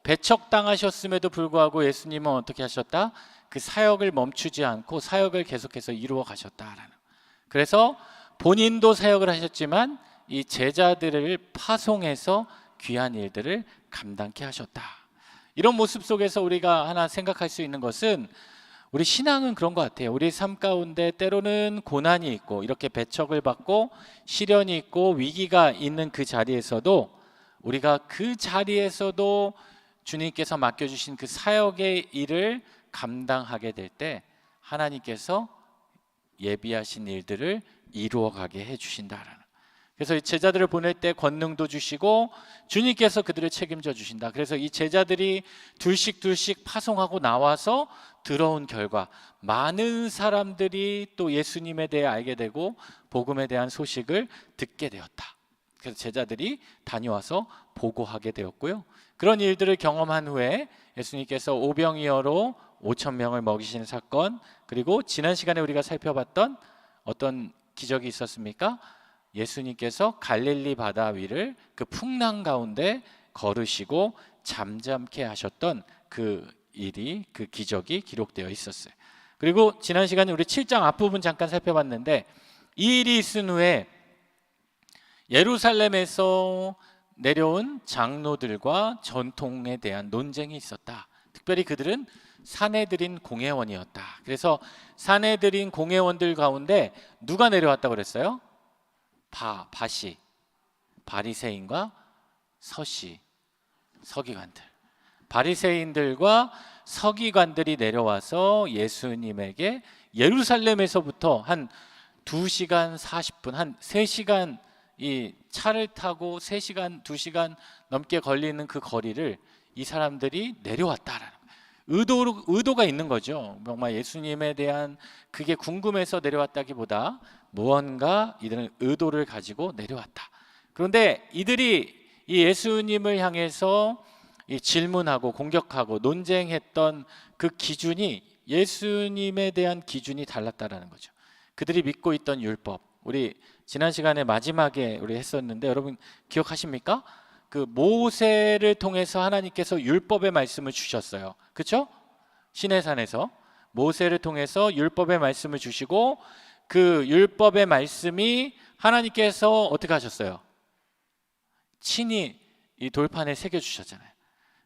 배척당하셨음에도 불구하고 예수님은 어떻게 하셨다? 그 사역을 멈추지 않고 사역을 계속해서 이루어 가셨다라는. 그래서 본인도 사역을 하셨지만 이 제자들을 파송해서 귀한 일들을 감당케 하셨다. 이런 모습 속에서 우리가 하나 생각할 수 있는 것은, 우리 신앙은 그런 것 같아요. 우리 삶 가운데 때로는 고난이 있고 이렇게 배척을 받고 시련이 있고 위기가 있는 그 자리에서도, 우리가 그 자리에서도 주님께서 맡겨주신 그 사역의 일을 감당하게 될 때 하나님께서 예비하신 일들을 이루어가게 해주신다라는. 그래서 이 제자들을 보낼 때 권능도 주시고 주님께서 그들을 책임져 주신다. 그래서 이 제자들이 둘씩 파송하고 나와서 들어온 결과 많은 사람들이 또 예수님에 대해 알게 되고 복음에 대한 소식을 듣게 되었다. 그래서 제자들이 다녀와서 보고하게 되었고요. 그런 일들을 경험한 후에 예수님께서 오병이어로 5천 명을 먹이시는 사건, 그리고 지난 시간에 우리가 살펴봤던 어떤 기적이 있었습니까? 예수님께서 갈릴리 바다 위를 그 풍랑 가운데 걸으시고 잠잠케 하셨던 그 일이, 그 기적이 기록되어 있었어요. 그리고 지난 시간에 우리 7장 앞부분 잠깐 살펴봤는데, 이 일이 있은 후에 예루살렘에서 내려온 장로들과 전통에 대한 논쟁이 있었다. 특별히 그들은 사내들인 공회원이었다. 그래서 사내들인 공회원들 가운데 누가 내려왔다고 그랬어요? 바시, 바리새인과 서시, 서기관들. 바리새인들과 서기관들이 내려와서 예수님에게 예루살렘에서부터 한 2시간 40분, 한 3시간 이 차를 타고 3시간, 2시간 넘게 걸리는 그 거리를 이 사람들이 내려왔다라는 의도가 있는 거죠. 정말 예수님에 대한 그게 궁금해서 내려왔다기보다 무언가 이들은 의도를 가지고 내려왔다. 그런데 이들이 이 예수님을 향해서 이 질문하고 공격하고 논쟁했던 그 기준이 예수님에 대한 기준이 달랐다라는 거죠. 그들이 믿고 있던 율법, 우리 지난 시간에 마지막에 우리 했었는데 여러분 기억하십니까? 그 모세를 통해서 하나님께서 율법의 말씀을 주셨어요. 그렇죠? 시내산에서 모세를 통해서 율법의 말씀을 주시고, 그 율법의 말씀이 하나님께서 어떻게 하셨어요? 친히 이 돌판에 새겨 주셨잖아요.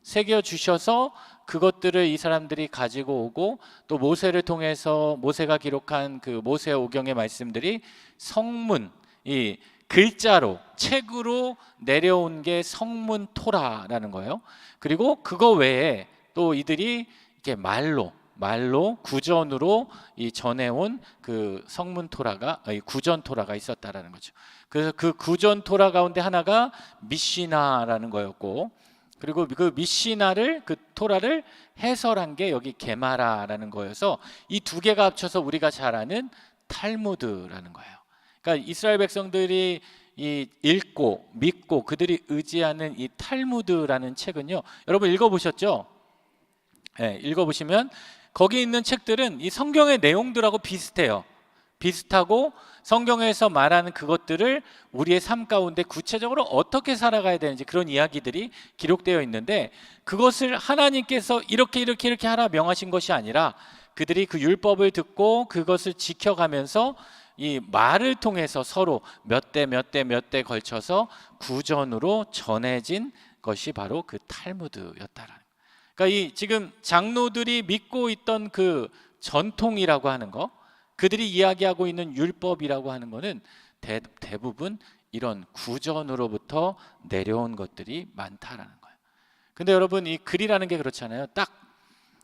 새겨 주셔서 그것들을 이 사람들이 가지고 오고, 또 모세를 통해서 모세가 기록한 그 모세오경의 말씀들이 성문, 이 글자로 책으로 내려온 게 성문 토라라는 거예요. 그리고 그거 외에 또 이들이 이렇게 말로 구전으로 이 전해온 그 성문 토라가, 구전 토라가 있었다라는 거죠. 그래서 그 구전 토라 가운데 하나가 미시나라는 거였고, 그리고 그 미시나를, 그 토라를 해설한 게 여기 게마라라는 거여서 이 두 개가 합쳐서 우리가 잘 아는 탈무드라는 거예요. 그러니까 이스라엘 백성들이 이 읽고 믿고 그들이 의지하는 이 탈무드라는 책은요, 여러분 읽어보셨죠? 네, 읽어보시면 거기 있는 책들은 이 성경의 내용들하고 비슷해요. 비슷하고 성경에서 말하는 그것들을 우리의 삶 가운데 구체적으로 어떻게 살아가야 되는지 그런 이야기들이 기록되어 있는데, 그것을 하나님께서 이렇게 하라 명하신 것이 아니라 그들이 그 율법을 듣고 그것을 지켜가면서 이 말을 통해서 서로 몇 대 걸쳐서 구전으로 전해진 것이 바로 그 탈무드였다라는. 그러니까 이 지금 장로들이 믿고 있던 그 전통이라고 하는 거, 그들이 이야기하고 있는 율법이라고 하는 거는 대부분 이런 구전으로부터 내려온 것들이 많다라는 거예요. 근데 여러분, 이 글이라는 게 그렇잖아요. 딱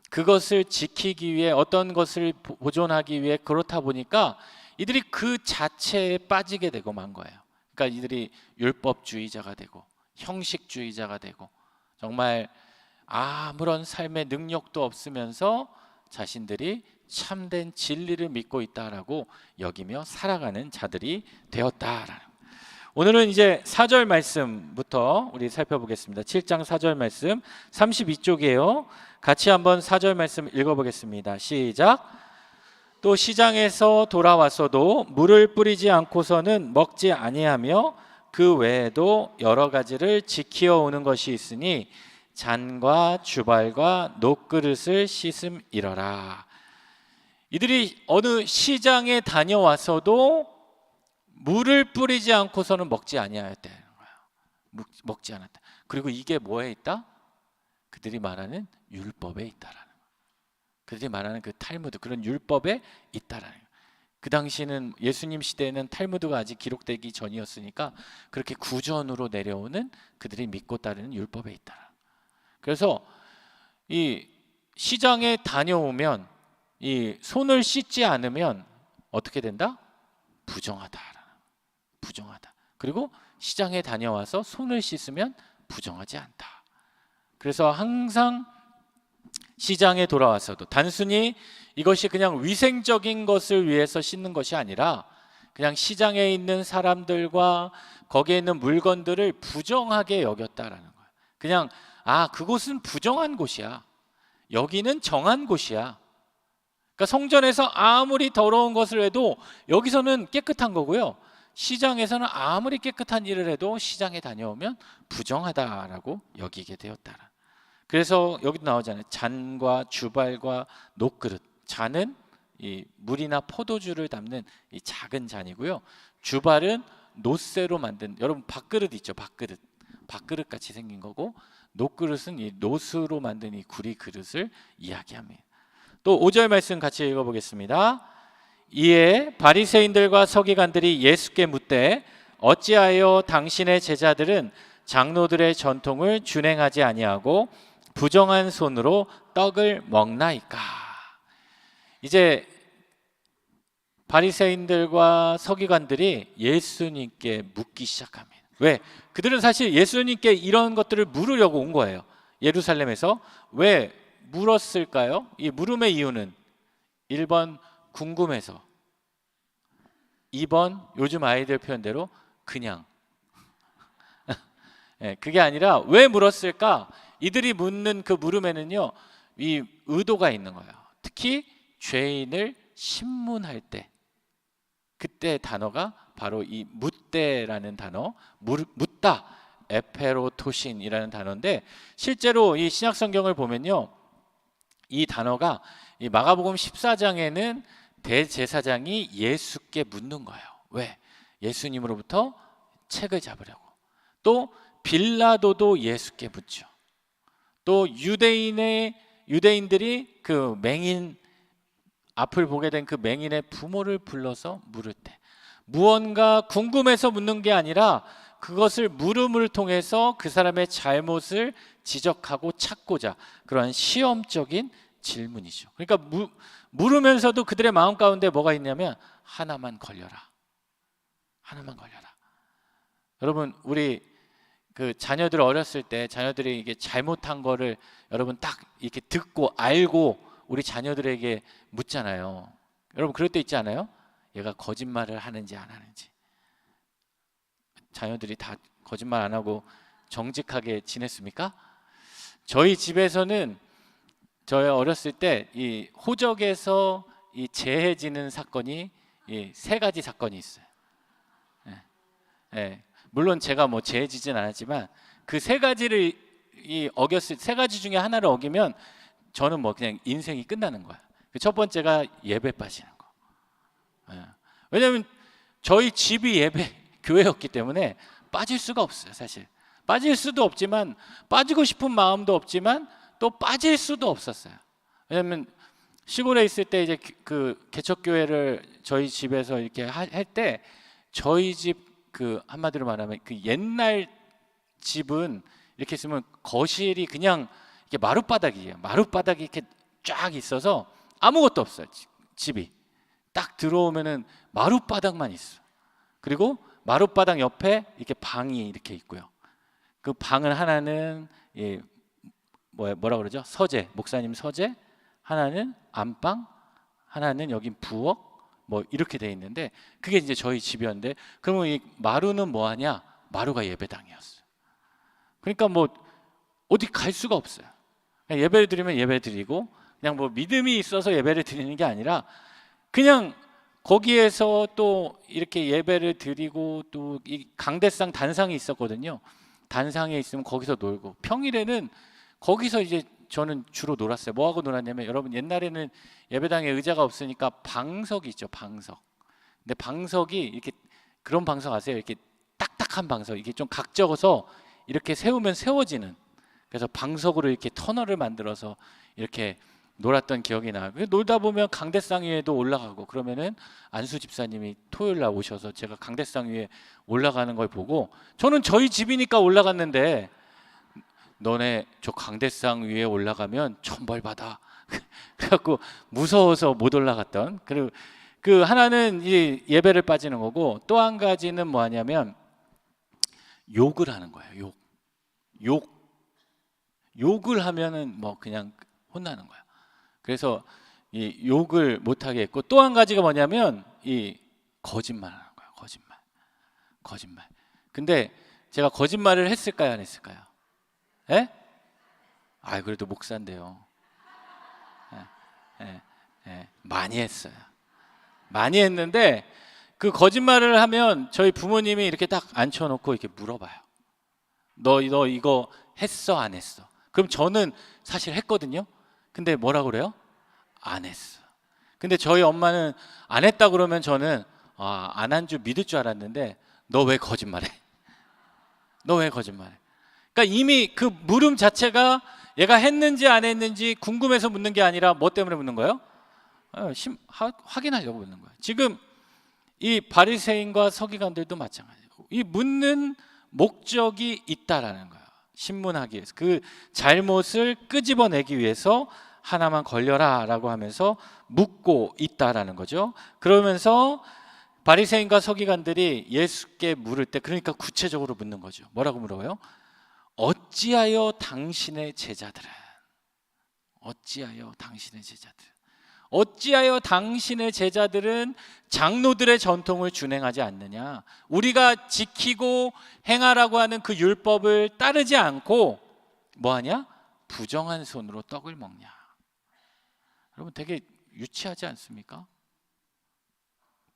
그것을 지키기 위해, 어떤 것을 보존하기 위해 그렇다 보니까 이들이 그 자체에 빠지게 되고 만 거예요. 그러니까 이들이 율법주의자가 되고 형식주의자가 되고 정말 아무런 삶의 능력도 없으면서 자신들이 참된 진리를 믿고 있다라고 여기며 살아가는 자들이 되었다라는. 오늘은 이제 4절 말씀부터 우리 살펴보겠습니다. 7장 4절 말씀 32쪽이에요. 같이 한번 4절 말씀 읽어보겠습니다. 시작. 또 시장에서 돌아와서도 물을 뿌리지 않고서는 먹지 아니하며 그 외에도 여러 가지를 지키어 오는 것이 있으니 잔과 주발과 놋그릇을 씻음이러라. 이들이 어느 시장에 다녀와서도 물을 뿌리지 않고서는 먹지 아니하였다는 거예요. 먹지 않았다. 그리고 이게 뭐에 있다? 그들이 말하는 율법에 있다라는 거예요. 그들이 말하는 그 탈무드, 그런 율법에 있다라는 거예요. 그 당시는 예수님 시대에는 탈무드가 아직 기록되기 전이었으니까 그렇게 구전으로 내려오는 그들이 믿고 따르는 율법에 있다. 그래서 이 시장에 다녀오면 이 손을 씻지 않으면 어떻게 된다? 부정하다. 부정하다. 그리고 시장에 다녀와서 손을 씻으면 부정하지 않다. 그래서 항상 시장에 돌아와서도 단순히 이것이 그냥 위생적인 것을 위해서 씻는 것이 아니라 그냥 시장에 있는 사람들과 거기에 있는 물건들을 부정하게 여겼다라는 거예요. 그냥 그곳은 부정한 곳이야. 여기는 정한 곳이야. 그러니까 성전에서 아무리 더러운 것을 해도 여기서는 깨끗한 거고요. 시장에서는 아무리 깨끗한 일을 해도 시장에 다녀오면 부정하다라고 여기게 되었다. 그래서 여기도 나오잖아요. 잔과 주발과 놋그릇. 잔은 이 물이나 포도주를 담는 이 작은 잔이고요. 주발은 놋쇠로 만든, 여러분 밥그릇 있죠? 밥그릇 같이 생긴 거고, 놋그릇은 이 놋으로 만든 이 구리 그릇을 이야기합니다. 또 5절 말씀 같이 읽어보겠습니다. 이에 바리새인들과 서기관들이 예수께 묻되 어찌하여 당신의 제자들은 장로들의 전통을 준행하지 아니하고 부정한 손으로 떡을 먹나이까? 이제 바리새인들과 서기관들이 예수님께 묻기 시작합니다. 왜? 그들은 사실 예수님께 이런 것들을 물으려고 온 거예요. 예루살렘에서. 왜 물었을까요? 이 물음의 이유는 1번 궁금해서, 2번 요즘 아이들 표현대로 그냥. 그게 아니라 왜 물었을까? 이들이 묻는 그 물음에는요, 이 의도가 있는 거예요. 특히 죄인을 신문할 때, 그때 단어가 바로 이 묻대라는 단어, 묻다, 에페로토신이라는 단어인데, 실제로 이 신약 성경을 보면요, 이 단어가 이 마가복음 14장에는 대제사장이 예수께 묻는 거예요. 왜? 예수님으로부터 책을 잡으려고. 또 빌라도도 예수께 묻죠. 또 유대인들이 그 맹인 앞을 보게 된 그 맹인의 부모를 불러서 물을 때, 무언가 궁금해서 묻는 게 아니라 그것을 물음을 통해서 그 사람의 잘못을 지적하고 찾고자, 그러한 시험적인 질문이죠. 그러니까 물으면서도 그들의 마음 가운데 뭐가 있냐면 하나만 걸려라. 여러분, 우리 그 자녀들 어렸을 때 자녀들이 이게 잘못한 거를 여러분 딱 이렇게 듣고 알고 우리 자녀들에게 묻잖아요. 여러분 그럴 때 있지 않아요? 얘가 거짓말을 하는지 안 하는지. 자녀들이 다 거짓말 안 하고 정직하게 지냈습니까? 저희 집에서는 저희 어렸을 때 이 호적에서 이 재해지는 사건이 이 3가지 사건이 있어요. 물론 제가 뭐 재해지진 않았지만 그 3가지를 이 어겼을 3가지 중에 하나를 어기면 저는 뭐 그냥 인생이 끝나는 거야. 첫 번째가 예배 빠지는 거. 왜냐하면 저희 집이 예배 교회였기 때문에 빠질 수가 없어요. 사실 빠질 수도 없지만, 빠지고 싶은 마음도 없지만 또 빠질 수도 없었어요. 왜냐하면 시골에 있을 때 이제 그 개척교회를 저희 집에서 이렇게 할 때 저희 집 그 한마디로 말하면 그 옛날 집은 이렇게 있으면 거실이 그냥 이렇게 마룻바닥이에요. 마룻바닥이 이렇게 쫙 있어서 아무것도 없어요. 집이 딱 들어오면은 마룻바닥만 있어. 그리고 마룻바닥 옆에 이렇게 방이 이렇게 있고요. 그 방은 하나는 뭐라 그러죠? 서재, 목사님 서재, 하나는 안방, 하나는 여기 부엌, 뭐 이렇게 돼 있는데 그게 이제 저희 집이었는데, 그러면 이 마루는 뭐 하냐? 마루가 예배당이었어요. 그러니까 뭐 어디 갈 수가 없어요. 그냥 예배를 드리면 예배 드리고, 그냥 뭐 믿음이 있어서 예배를 드리는 게 아니라 그냥 거기에서 또 이렇게 예배를 드리고, 또 이 강대상 단상이 있었거든요. 단상에 있으면 거기서 놀고, 평일에는 거기서 이제 저는 주로 놀았어요. 뭐 하고 놀았냐면, 여러분 옛날에는 예배당에 의자가 없으니까 방석이 있죠, 방석. 근데 방석이 이렇게, 그런 방석 아세요? 이렇게 딱딱한 방석, 이게 좀 각져서 이렇게 세우면 세워지는, 그래서 방석으로 이렇게 터널을 만들어서 이렇게 놀았던 기억이 나요. 놀다 보면 강대상 위에도 올라가고, 그러면은 안수 집사님이 토요일 날 오셔서 제가 강대상 위에 올라가는 걸 보고, 저는 저희 집이니까 올라갔는데, 너네 저 강대상 위에 올라가면 천벌 받아. 그래갖고 무서워서 못 올라갔던. 그리고 그 하나는 이 예배를 빠지는 거고, 또 한 가지는 뭐 하냐면 욕을 하는 거예요. 욕을 하면은 뭐 그냥 혼나는 거야. 그래서 이 욕을 못 하게 했고, 또 한 가지가 뭐냐면 이 거짓말하는 거예요. 거짓말. 근데 제가 거짓말을 했을까요, 안 했을까요? 예? 아, 그래도 목사인데요. 많이 했어요. 많이 했는데, 그 거짓말을 하면 저희 부모님이 이렇게 딱 앉혀놓고 이렇게 물어봐요. 너 이거 했어, 안 했어? 그럼 저는 사실 했거든요. 근데 뭐라고 그래요? 안 했어. 근데 저희 엄마는 안 했다 그러면 저는 안 한 줄 믿을 줄 알았는데, 너 왜 거짓말해? 너 왜 거짓말해? 그러니까 이미 그 물음 자체가 얘가 했는지 안 했는지 궁금해서 묻는 게 아니라 뭐 때문에 묻는 거예요? 확인하려고 묻는 거예요. 지금 이 바리새인과 서기관들도 마찬가지예요. 이 묻는 목적이 있다라는 거예요. 신문하기 위해서, 그 잘못을 끄집어내기 위해서 하나만 걸려라 라고 하면서 묻고 있다라는 거죠. 그러면서 바리새인과 서기관들이 예수께 물을 때, 그러니까 구체적으로 묻는 거죠. 뭐라고 물어요? 어찌하여 당신의 제자들은 장로들의 전통을 준행하지 않느냐? 우리가 지키고 행하라고 하는 그 율법을 따르지 않고 뭐하냐? 부정한 손으로 떡을 먹냐? 여러분, 되게 유치하지 않습니까?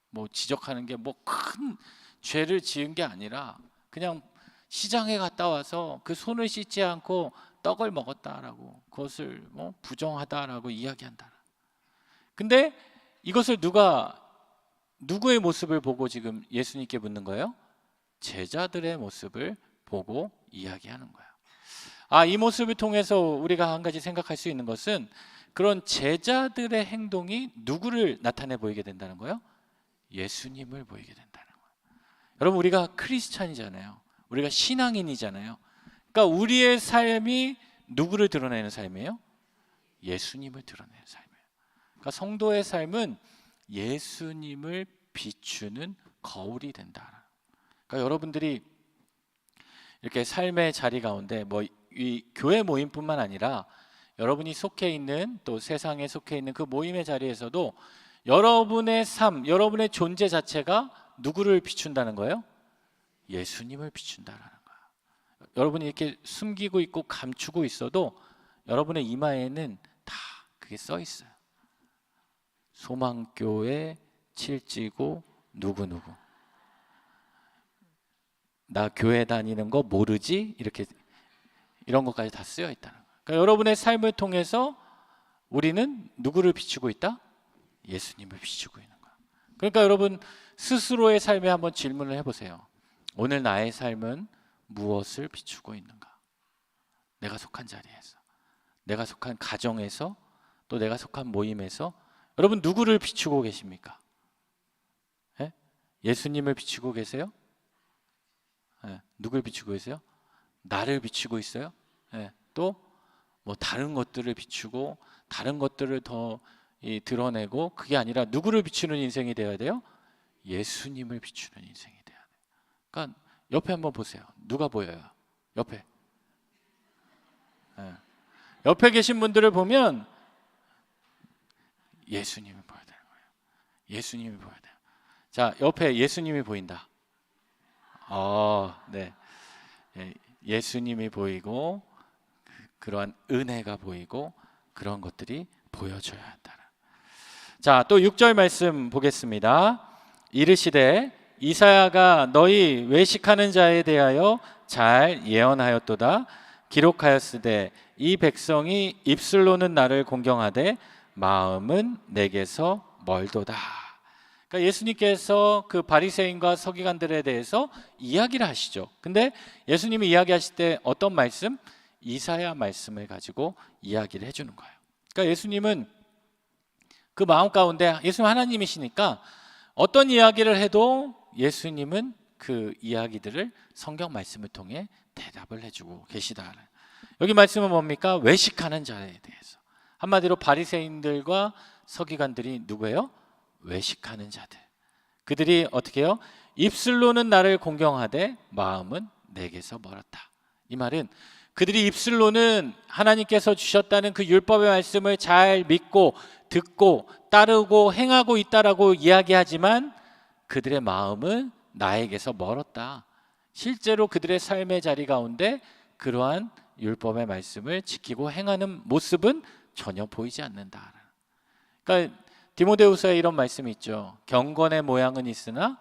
뭐 지적하는 게 뭐 큰 죄를 지은 게 아니라 그냥 시장에 갔다 와서 그 손을 씻지 않고 떡을 먹었다라고, 그것을 뭐 부정하다라고 이야기한다. 근데 이것을 누구의 모습을 보고 지금 예수님께 묻는 거예요? 제자들의 모습을 보고 이야기하는 거예요. 이 모습을 통해서 우리가 한 가지 생각할 수 있는 것은, 그런 제자들의 행동이 누구를 나타내 보이게 된다는 거예요? 예수님을 보이게 된다는 거예요. 여러분, 우리가 크리스찬이잖아요. 우리가 신앙인이잖아요. 그러니까 우리의 삶이 누구를 드러내는 삶이에요? 예수님을 드러내는 삶이에요. 그러니까 성도의 삶은 예수님을 비추는 거울이 된다. 그러니까 여러분들이 이렇게 삶의 자리 가운데 뭐 이 교회 모임뿐만 아니라 여러분이 속해 있는, 또 세상에 속해 있는 그 모임의 자리에서도 여러분의 삶, 여러분의 존재 자체가 누구를 비춘다는 거예요? 예수님을 비춘다라는 거예요. 여러분이 이렇게 숨기고 있고 감추고 있어도 여러분의 이마에는 다 그게 써 있어요. 소망교회 칠지고 누구누구. 나 교회 다니는 거 모르지? 이런 것까지 다 쓰여 있다는 거예요. 그러니까 여러분의 삶을 통해서 우리는 누구를 비추고 있다? 예수님을 비추고 있는 거예요. 그러니까 여러분, 스스로의 삶에 한번 질문을 해보세요. 오늘 나의 삶은 무엇을 비추고 있는가? 내가 속한 자리에서, 내가 속한 가정에서, 또 내가 속한 모임에서 여러분 누구를 비추고 계십니까? 예수님을 비추고 계세요? 누굴 비추고 계세요? 나를 비추고 있어요? 또 뭐 다른 것들을 비추고 다른 것들을 더 드러내고, 그게 아니라 누구를 비추는 인생이 되어야 돼요? 예수님을 비추는 인생이 돼야 돼요. 그러니까 옆에 한번 보세요. 누가 보여요? 옆에 계신 분들을 보면 예수님을 보여야 되는 거예요. 예수님이 보여야 돼요. 자, 옆에 예수님이 보인다. 네. 예수님이 보이고, 그러한 은혜가 보이고, 그런 것들이 보여줘야 한다. 자, 또 6절 말씀 보겠습니다. 이르시되 이사야가 너희 외식하는 자에 대하여 잘 예언하였도다. 기록하였으되 이 백성이 입술로는 나를 공경하되 마음은 내게서 멀도다. 그러니까 예수님께서 그 바리새인과 서기관들에 대해서 이야기를 하시죠. 근데 예수님이 이야기하실 때 어떤 말씀? 이사야 말씀을 가지고 이야기를 해주는 거예요. 그러니까 예수님은 그 마음 가운데, 예수님 하나님이시니까 어떤 이야기를 해도 예수님은 그 이야기들을 성경 말씀을 통해 대답을 해주고 계시다. 여기 말씀은 뭡니까? 외식하는 자에 대해서. 한마디로 바리새인들과 서기관들이 누구예요? 외식하는 자들. 그들이 어떻게 해요? 입술로는 나를 공경하되 마음은 내게서 멀었다. 이 말은 그들이 입술로는 하나님께서 주셨다는 그 율법의 말씀을 잘 믿고 듣고 따르고 행하고 있다라고 이야기하지만 그들의 마음은 나에게서 멀었다. 실제로 그들의 삶의 자리 가운데 그러한 율법의 말씀을 지키고 행하는 모습은 전혀 보이지 않는다. 그러니까 디모데후서에 이런 말씀이 있죠. 경건의 모양은 있으나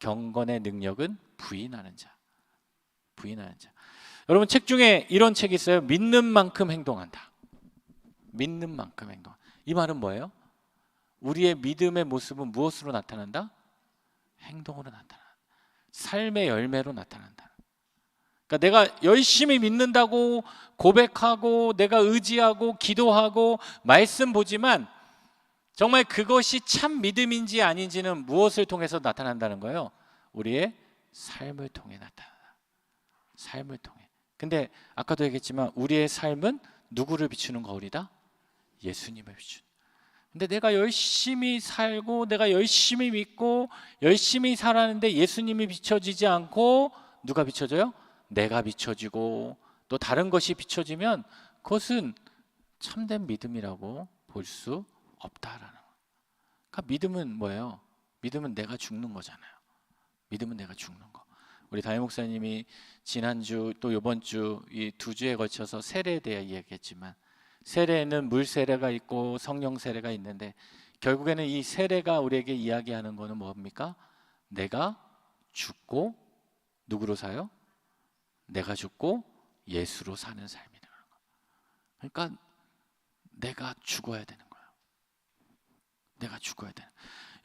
경건의 능력은 부인하는 자. 부인하는 자. 여러분, 책 중에 이런 책이 있어요. 믿는 만큼 행동한다. 믿는 만큼 행동. 이 말은 뭐예요? 우리의 믿음의 모습은 무엇으로 나타난다? 행동으로 나타난다. 삶의 열매로 나타난다. 그러니까 내가 열심히 믿는다고 고백하고 내가 의지하고 기도하고 말씀 보지만 정말 그것이 참 믿음인지 아닌지는 무엇을 통해서 나타난다는 거예요? 우리의 삶을 통해 나타난다. 삶을 통해. 근데 아까도 얘기했지만 우리의 삶은 누구를 비추는 거울이다? 예수님을 비추는. 근데 내가 열심히 살고 내가 열심히 믿고 열심히 살았는데 예수님이 비춰지지 않고 누가 비춰져요? 내가 비춰지고 또 다른 것이 비춰지면 그것은 참된 믿음이라고 볼 수 없다라는 거예요. 그러니까 믿음은 뭐예요? 믿음은 내가 죽는 거잖아요. 믿음은 내가 죽는 거. 우리 담임 목사님이 지난주 또 이번 주 이 두 주에 걸쳐서 세례에 대해 이야기했지만 세례에는 물 세례가 있고 성령 세례가 있는데 결국에는 이 세례가 우리에게 이야기하는 거는 뭡니까? 내가 죽고 누구로 사요? 내가 죽고 예수로 사는 삶이라는 거. 그러니까 내가 죽어야 되는 거예요. 내가 죽어야 되는.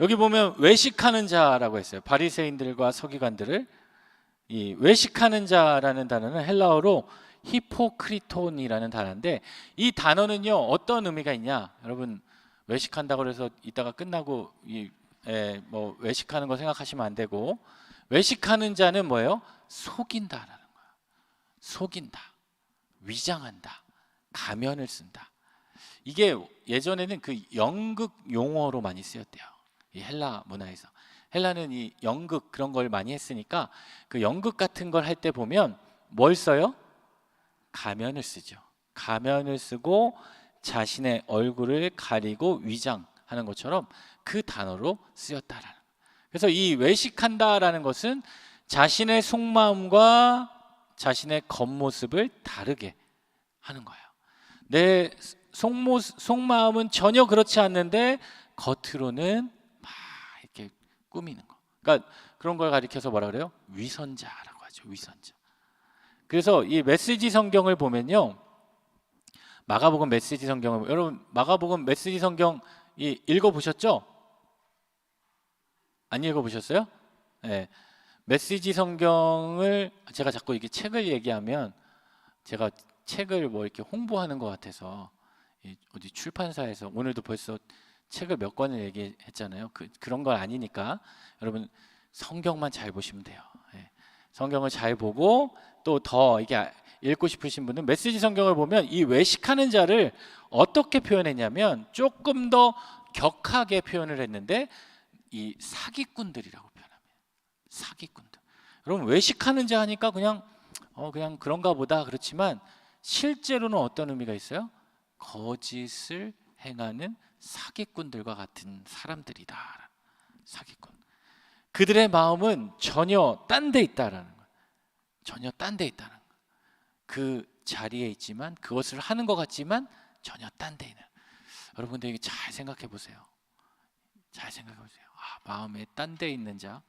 여기 보면 외식하는 자라고 했어요. 바리새인들과 서기관들을. 이 외식하는 자라는 단어는 헬라어로 히포크리톤이라는 단어인데 이 단어는요 어떤 의미가 있냐? 여러분 외식한다고 해서 이따가 끝나고 뭐 외식하는 거 생각하시면 안 되고 외식하는 자는 뭐예요? 속인다라는 거예요. 속인다, 위장한다, 가면을 쓴다. 이게 예전에는 그 연극 용어로 많이 쓰였대요. 이 헬라 문화에서. 헬라는 이 연극 그런 걸 많이 했으니까 그 연극 같은 걸 할 때 보면 뭘 써요? 가면을 쓰죠. 가면을 쓰고 자신의 얼굴을 가리고 위장하는 것처럼 그 단어로 쓰였다라는. 그래서 이 외식한다라는 것은 자신의 속마음과 자신의 겉모습을 다르게 하는 거예요. 내 속마음은 전혀 그렇지 않는데 겉으로는 막 이렇게 꾸미는 거. 그러니까 그런 걸 가리켜서 뭐라 그래요? 위선자라고 하죠. 위선자. 그래서 이 메시지 성경을 보면요, 마가복음 메시지 성경을 여러분 마가복음 메시지 성경 읽어 보셨죠? 안 읽어 보셨어요? 네. 메시지 성경을 제가 자꾸 이게 책을 얘기하면 제가 책을 뭐 이렇게 홍보하는 것 같아서 어디 출판사에서 오늘도 벌써 책을 몇 권을 얘기했잖아요. 그런 건 아니니까 여러분 성경만 잘 보시면 돼요. 네. 성경을 잘 보고 또 더 이게 읽고 싶으신 분은 메시지 성경을 보면 이 외식하는 자를 어떻게 표현했냐면 조금 더 격하게 표현을 했는데 이 사기꾼들이라고 표현합니다. 사기꾼들. 여러분 외식하는 자 하니까 그냥 그런가 보다 그렇지만 실제로는 어떤 의미가 있어요? 거짓을 행하는 사기꾼들과 같은 사람들이다. 사기꾼. 그들의 마음은 전혀 딴 데 있다라는 거예요. 전혀 딴 데 있다는 거예요. 그 자리에 있지만 그것을 하는 것 같지만 전혀 딴 데 있는. 여러분들 잘 생각해 보세요. 잘 생각해 보세요. 마음에 딴 데 있는 자.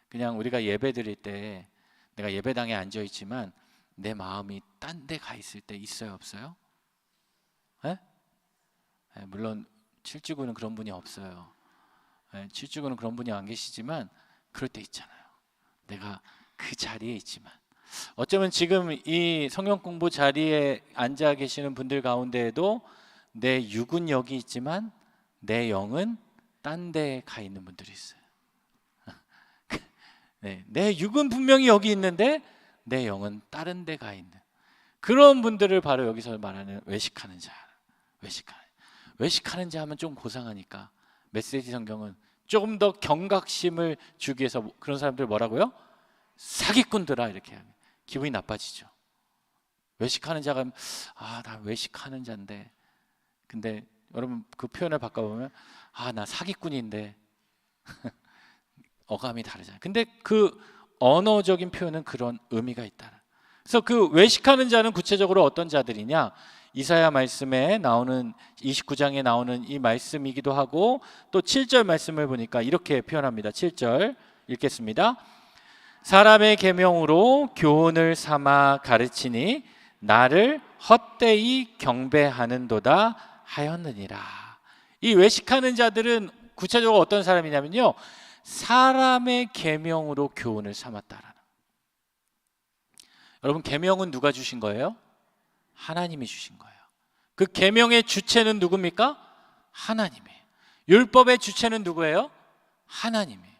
그냥 우리가 예배 드릴 때 내가 예배당에 앉아 있지만 내 마음이 딴 데 가 있을 때 있어요, 없어요? 예? 예, 물론 칠주구는 그런 분이 없어요. 예, 칠주구는 그런 분이 안 계시지만 그럴 때 있잖아요. 내가 그 자리에 있지만 어쩌면 지금 이 성경 공부 자리에 앉아 계시는 분들 가운데에도 내 육은 여기 있지만 내 영은 딴 데에 가 있는 분들이 있어요. 네, 내 육은 분명히 여기 있는데 내 영은 다른 데 가 있는 그런 분들을 바로 여기서 말하는 외식하는 자. 외식하는 자 하면 좀 고상하니까 메시지 성경은 조금 더 경각심을 주기 위해서 그런 사람들 뭐라고요? 사기꾼들아 이렇게 하면 기분이 나빠지죠. 외식하는 자가 나 외식하는 자인데, 근데 여러분 그 표현을 바꿔보면 나 사기꾼인데 어감이 다르잖아요. 근데 그 언어적인 표현은 그런 의미가 있다. 그래서 그 외식하는 자는 구체적으로 어떤 자들이냐? 이사야 말씀에 나오는 29장에 나오는 이 말씀이기도 하고 또 7절 말씀을 보니까 이렇게 표현합니다. 7절 읽겠습니다. 사람의 계명으로 교훈을 삼아 가르치니 나를 헛되이 경배하는도다 하였느니라. 이 외식하는 자들은 구체적으로 어떤 사람이냐면요, 사람의 계명으로 교훈을 삼았다라는. 여러분, 계명은 누가 주신 거예요? 하나님이 주신 거예요. 그 계명의 주체는 누굽니까? 하나님이에요. 율법의 주체는 누구예요? 하나님이에요.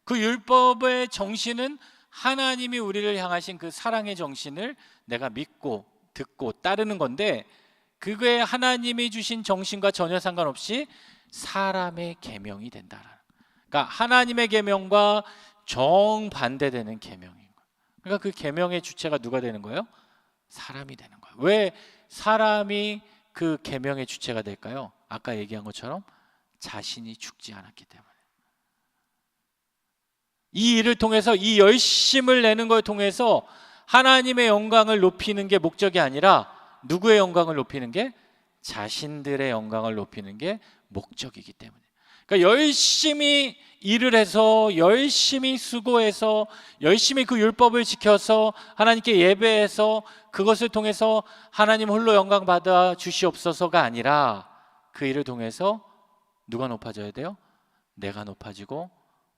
그 율법의 정신은 하나님이 우리를 향하신 그 사랑의 정신을 내가 믿고 듣고 따르는 건데, 그게 하나님이 주신 정신과 전혀 상관없이 사람의 계명이 된다라는. 그러니까 하나님의 계명과 정반대되는 계명인 거예요. 그러니까 그 계명의 주체가 누가 되는 거예요? 사람이 되는 거예요. 왜 사람이 그 계명의 주체가 될까요? 아까 얘기한 것처럼 자신이 죽지 않았기 때문에. 이 일을 통해서, 이 열심을 내는 걸 통해서 하나님의 영광을 높이는 게 목적이 아니라 누구의 영광을 높이는 게? 자신들의 영광을 높이는 게 목적이기 때문에. 그러니까 열심히 일을 해서, 열심히 수고해서, 열심히 그 율법을 지켜서 하나님께 예배해서 그것을 통해서 하나님 홀로 영광 받아 주시옵소서가 아니라, 그 일을 통해서 누가 높아져야 돼요? 내가 높아지고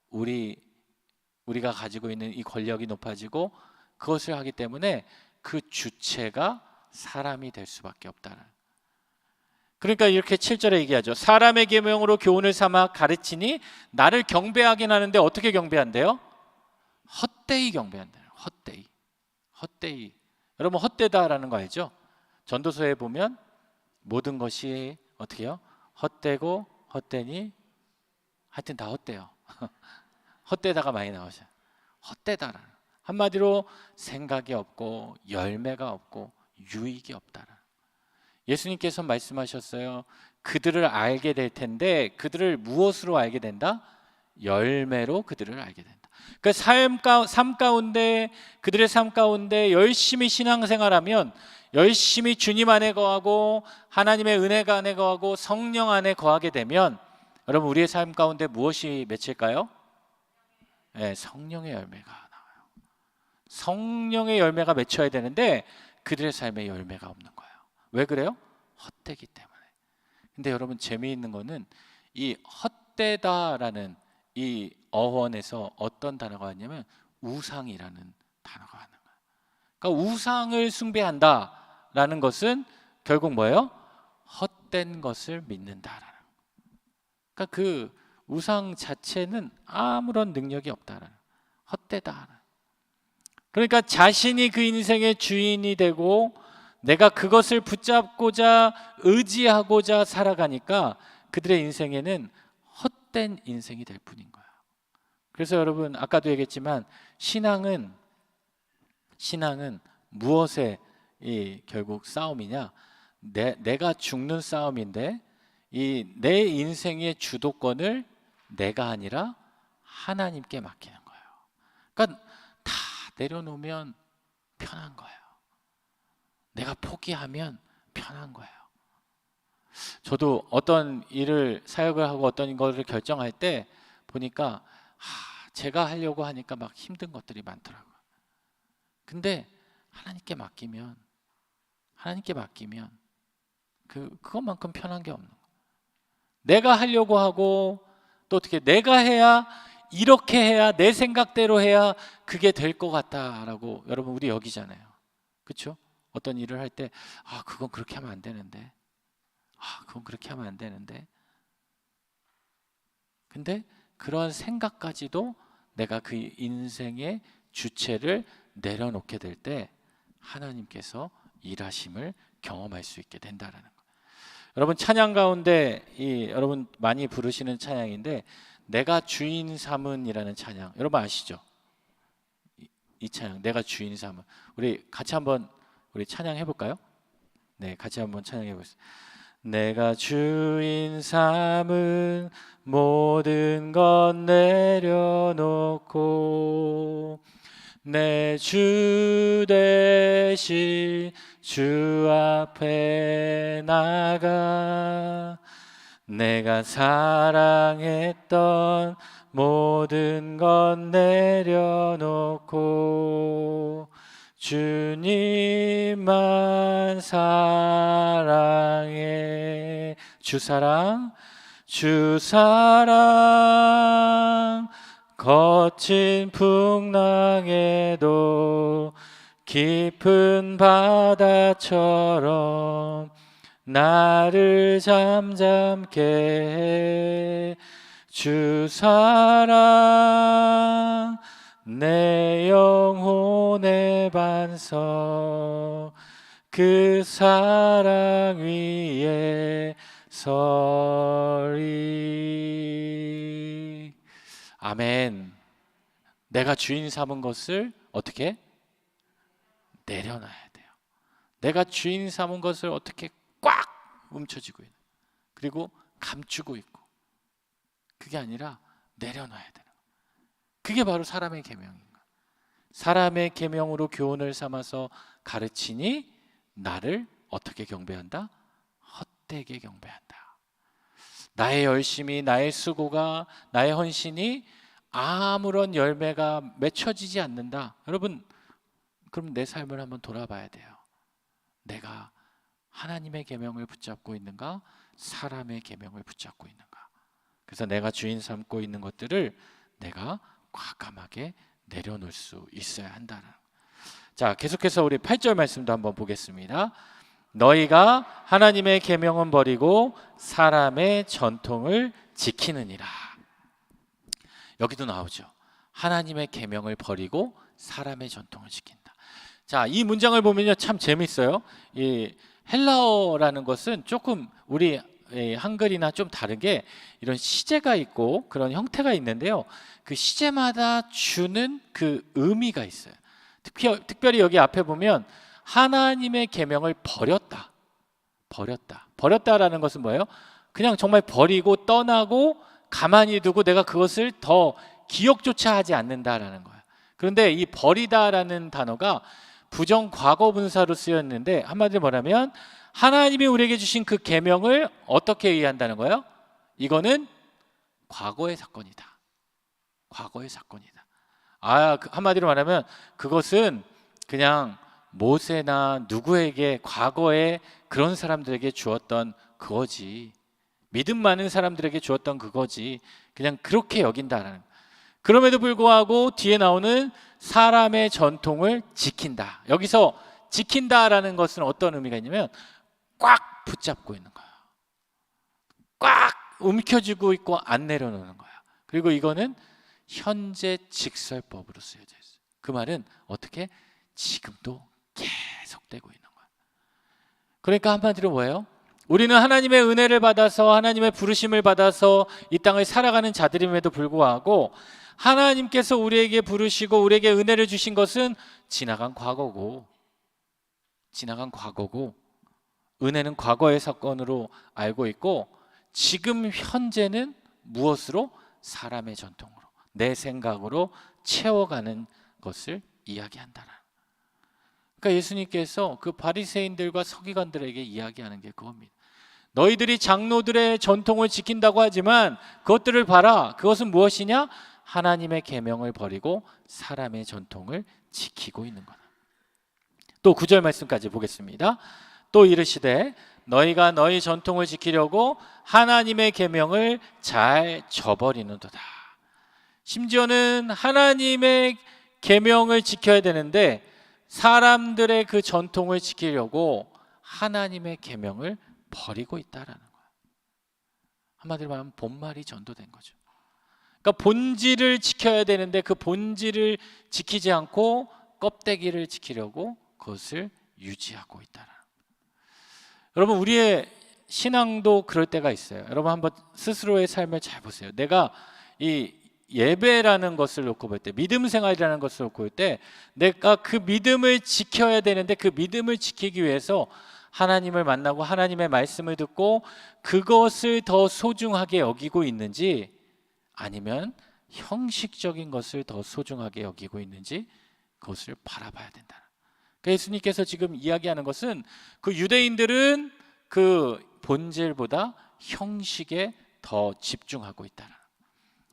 우리가 가지고 있는 이 권력이 높아지고, 그것을 하기 때문에 그 주체가 사람이 될 수밖에 없다는. 그러니까 이렇게 7절에 얘기하죠. 사람의 계명으로 교훈을 삼아 가르치니 나를 경배하긴 하는데 어떻게 경배한대요? 헛되이 경배한대요. 헛되이. 여러분, 헛되다라는 거 알죠? 전도서에 보면 모든 것이 어떻게 해요? 헛되고 헛되니, 하여튼 다 헛되요. 헛되다가 많이 나오죠. 헛되다라는, 한마디로 생각이 없고 열매가 없고 유익이 없다라는. 예수님께서 말씀하셨어요. 그들을 알게 될 텐데, 그들을 무엇으로 알게 된다? 열매로 그들을 알게 된다. 그 삶 가운데, 그들의 삶 가운데 열심히 신앙생활하면, 열심히 주님 안에 거하고 하나님의 은혜가 안에 거하고 성령 안에 거하게 되면, 여러분, 우리의 삶 가운데 무엇이 맺힐까요? 네, 성령의 열매가 나와요. 성령의 열매가 맺혀야 되는데 그들의 삶에 열매가 없는 거예요. 왜 그래요? 헛되기 때문에. 근데 여러분, 재미있는 거는 이 헛되다라는 이 어원에서 어떤 단어가 왔냐면 우상이라는 단어가 왔는 거예요. 그러니까 우상을 숭배한다라는 것은 결국 뭐예요? 헛된 것을 믿는다라는. 그러니까 그 우상 자체는 아무런 능력이 없다라는, 헛되다. 그러니까 자신이 그 인생의 주인이 되고 내가 그것을 붙잡고자 의지하고자 살아가니까 그들의 인생에는 헛된 인생이 될 뿐인 거예요. 그래서 여러분, 아까도 얘기했지만 신앙은 무엇의 결국 싸움이냐? 내가 죽는 싸움인데, 이 내 인생의 주도권을 내가 아니라 하나님께 맡기는 거예요. 그러니까 다 내려놓으면 편한 거예요. 내가 포기하면 편한 거예요. 저도 어떤 일을, 사역을 하고 어떤 거를 결정할 때 보니까 제가 하려고 하니까 막 힘든 것들이 많더라고요. 근데 하나님께 맡기면 그것만큼 편한 게 없는 거예요. 내가 하려고 하고 또 어떻게 내가 해야 이렇게 해야 내 생각대로 해야 그게 될 것 같다라고 여러분 우리 여기잖아요. 그렇죠? 어떤 일을 할 때 그건 그렇게 하면 안 되는데 그건 그렇게 하면 안 되는데 근데 그런 생각까지도 내가 그 인생의 주체를 내려놓게 될 때 하나님께서 일하심을 경험할 수 있게 된다라는 거예요. 여러분 찬양 가운데 여러분 많이 부르시는 찬양인데 내가 주인 삼은이라는 찬양 여러분 아시죠? 이 찬양 내가 주인 삼은 우리 같이 한번 우리 찬양 해볼까요? 네, 같이 한번 찬양해 보겠습니다. 내가 주인 삼은 모든 것 내려놓고 내 주 대신 주 앞에 나가 내가 사랑했던 모든 것 내려놓고 주님만 사랑해 주 사랑 거친 풍랑에도 깊은 바다처럼 나를 잠잠케 해 주 사랑 내 영혼의 반석 그 사랑 위에 서리. 아멘. 내가 주인 삼은 것을 어떻게? 내려놔야 돼요. 내가 주인 삼은 것을 어떻게 꽉 움켜쥐고 있는 그리고 감추고 있고 그게 아니라 내려놔야 되는 거예요. 그게 바로 사람의 계명인 거예요. 사람의 계명으로 교훈을 삼아서 가르치니 나를 어떻게 경배한다? 헛되게 경배한다. 나의 열심이 나의 수고가 나의 헌신이 아무런 열매가 맺혀지지 않는다. 여러분 그럼 내 삶을 한번 돌아봐야 돼요. 내가 하나님의 계명을 붙잡고 있는가? 사람의 계명을 붙잡고 있는가? 그래서 내가 주인 삼고 있는 것들을 내가 과감하게 내려놓을 수 있어야 한다는. 자, 계속해서 우리 8절 말씀도 한번 보겠습니다. 너희가 하나님의 계명은 버리고 사람의 전통을 지키느니라. 여기도 나오죠. 하나님의 계명을 버리고 사람의 전통을 지킨다. 자, 이 문장을 보면요 참 재밌어요. 이 헬라어라는 것은 조금 우리 한글이나 좀 다르게 이런 시제가 있고 그런 형태가 있는데요. 그 시제마다 주는 그 의미가 있어요. 특별히 여기 앞에 보면 하나님의 계명을 버렸다라는 것은 뭐예요? 그냥 정말 버리고 떠나고 가만히 두고 내가 그것을 더 기억조차 하지 않는다라는 거예요. 그런데 이 버리다라는 단어가 부정 과거 분사로 쓰였는데 한마디로 말하면 하나님이 우리에게 주신 그 계명을 어떻게 이해한다는 거예요? 이거는 과거의 사건이다. 과거의 사건이다. 한마디로 말하면 그것은 그냥 모세나 누구에게 과거에 그런 사람들에게 주었던 그거지. 믿음 많은 사람들에게 주었던 그거지. 그냥 그렇게 여긴다라는. 그럼에도 불구하고 뒤에 나오는 사람의 전통을 지킨다. 여기서 지킨다라는 것은 어떤 의미가 있냐면 꽉 붙잡고 있는 거야. 꽉 움켜쥐고 있고 안 내려놓는 거야. 그리고 이거는 현재 직설법으로 쓰여져 있어요. 그 말은 어떻게? 지금도 계속되고 있는 거야. 그러니까 한마디로 뭐예요? 우리는 하나님의 은혜를 받아서 하나님의 부르심을 받아서 이 땅을 살아가는 자들임에도 불구하고 하나님께서 우리에게 부르시고 우리에게 은혜를 주신 것은 지나간 과거고 은혜는 과거의 사건으로 알고 있고 지금 현재는 무엇으로? 사람의 전통으로 내 생각으로 채워가는 것을 이야기한다는. 그러니까 예수님께서 그 바리새인들과 서기관들에게 이야기하는 게 그겁니다. 너희들이 장로들의 전통을 지킨다고 하지만 그것들을 봐라. 그것은 무엇이냐? 하나님의 계명을 버리고 사람의 전통을 지키고 있는 거다. 또 9절 말씀까지 보겠습니다. 또 이르시되 너희가 너희 전통을 지키려고 하나님의 계명을 잘 저버리는도다. 심지어는 하나님의 계명을 지켜야 되는데 사람들의 그 전통을 지키려고 하나님의 계명을 버리고 있다라는 거야. 한마디로 말하면 본말이 전도된 거죠. 그러니까 본질을 지켜야 되는데 그 본질을 지키지 않고 껍데기를 지키려고 그것을 유지하고 있다라는 거야. 여러분, 우리의 신앙도 그럴 때가 있어요. 여러분 한번 스스로의 삶을 잘 보세요. 내가 이 예배라는 것을 놓고 볼 때, 믿음 생활이라는 것을 놓고 볼 때 내가 그 믿음을 지켜야 되는데 그 믿음을 지키기 위해서 하나님을 만나고 하나님의 말씀을 듣고 그것을 더 소중하게 여기고 있는지, 아니면 형식적인 것을 더 소중하게 여기고 있는지 그것을 바라봐야 된다. 그러니까 예수님께서 지금 이야기하는 것은 그 유대인들은 그 본질보다 형식에 더 집중하고 있다.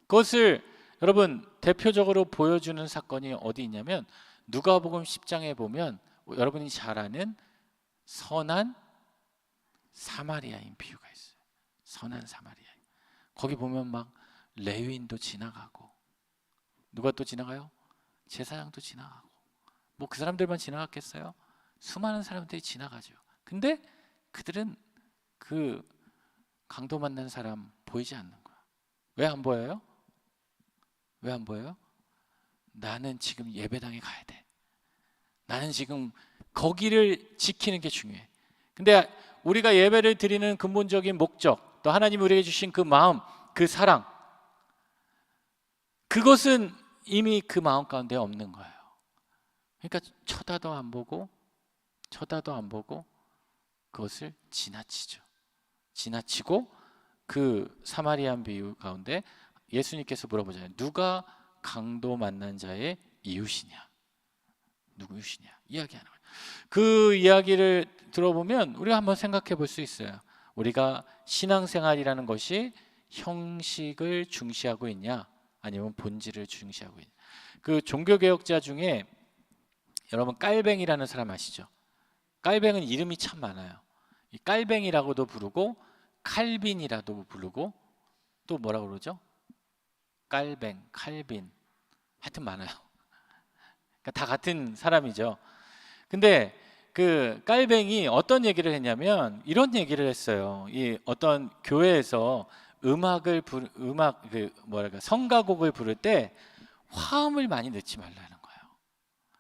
그것을 여러분 대표적으로 보여주는 사건이 어디 있냐면 누가복음 10장에 보면 여러분이 잘 아는 선한 사마리아인 비유가 있어요. 선한 사마리아인. 거기 보면 막 레위인도 지나가고, 누가 또 지나가요? 제사장도 지나가고, 뭐 그 사람들만 지나갔겠어요? 수많은 사람들이 지나가죠. 근데 그들은 그 강도 만난 사람 보이지 않는 거야. 왜 안 보여요? 왜 안 보여요? 나는 지금 예배당에 가야 돼. 나는 지금 거기를 지키는 게 중요해. 근데 우리가 예배를 드리는 근본적인 목적, 또 하나님이 우리에게 주신 그 마음, 그 사랑, 그것은 이미 그 마음 가운데 없는 거예요. 그러니까 쳐다도 안 보고 그것을 지나치고 그 사마리안 비유 가운데 예수님께서 물어보잖아요. 누가 강도 만난 자의 이웃이냐? 누구이시냐? 이야기하는 거예요. 그 이야기를 들어보면 우리가 한번 생각해 볼 수 있어요. 우리가 신앙생활이라는 것이 형식을 중시하고 있냐, 아니면 본질을 중시하고 있냐. 그 종교개혁자 중에 여러분 깔뱅이라는 사람 아시죠? 깔뱅은 이름이 참 많아요. 이 깔뱅이라고도 부르고 칼빈이라도 부르고 또 뭐라고 그러죠? 깔뱅, 칼빈, 하여튼 많아요. 그러니까 다 같은 사람이죠. 근데 그 깔뱅이 어떤 얘기를 했냐면 이런 얘기를 했어요. 이 어떤 교회에서 성가곡을 부를 때 화음을 많이 넣지 말라는 거예요.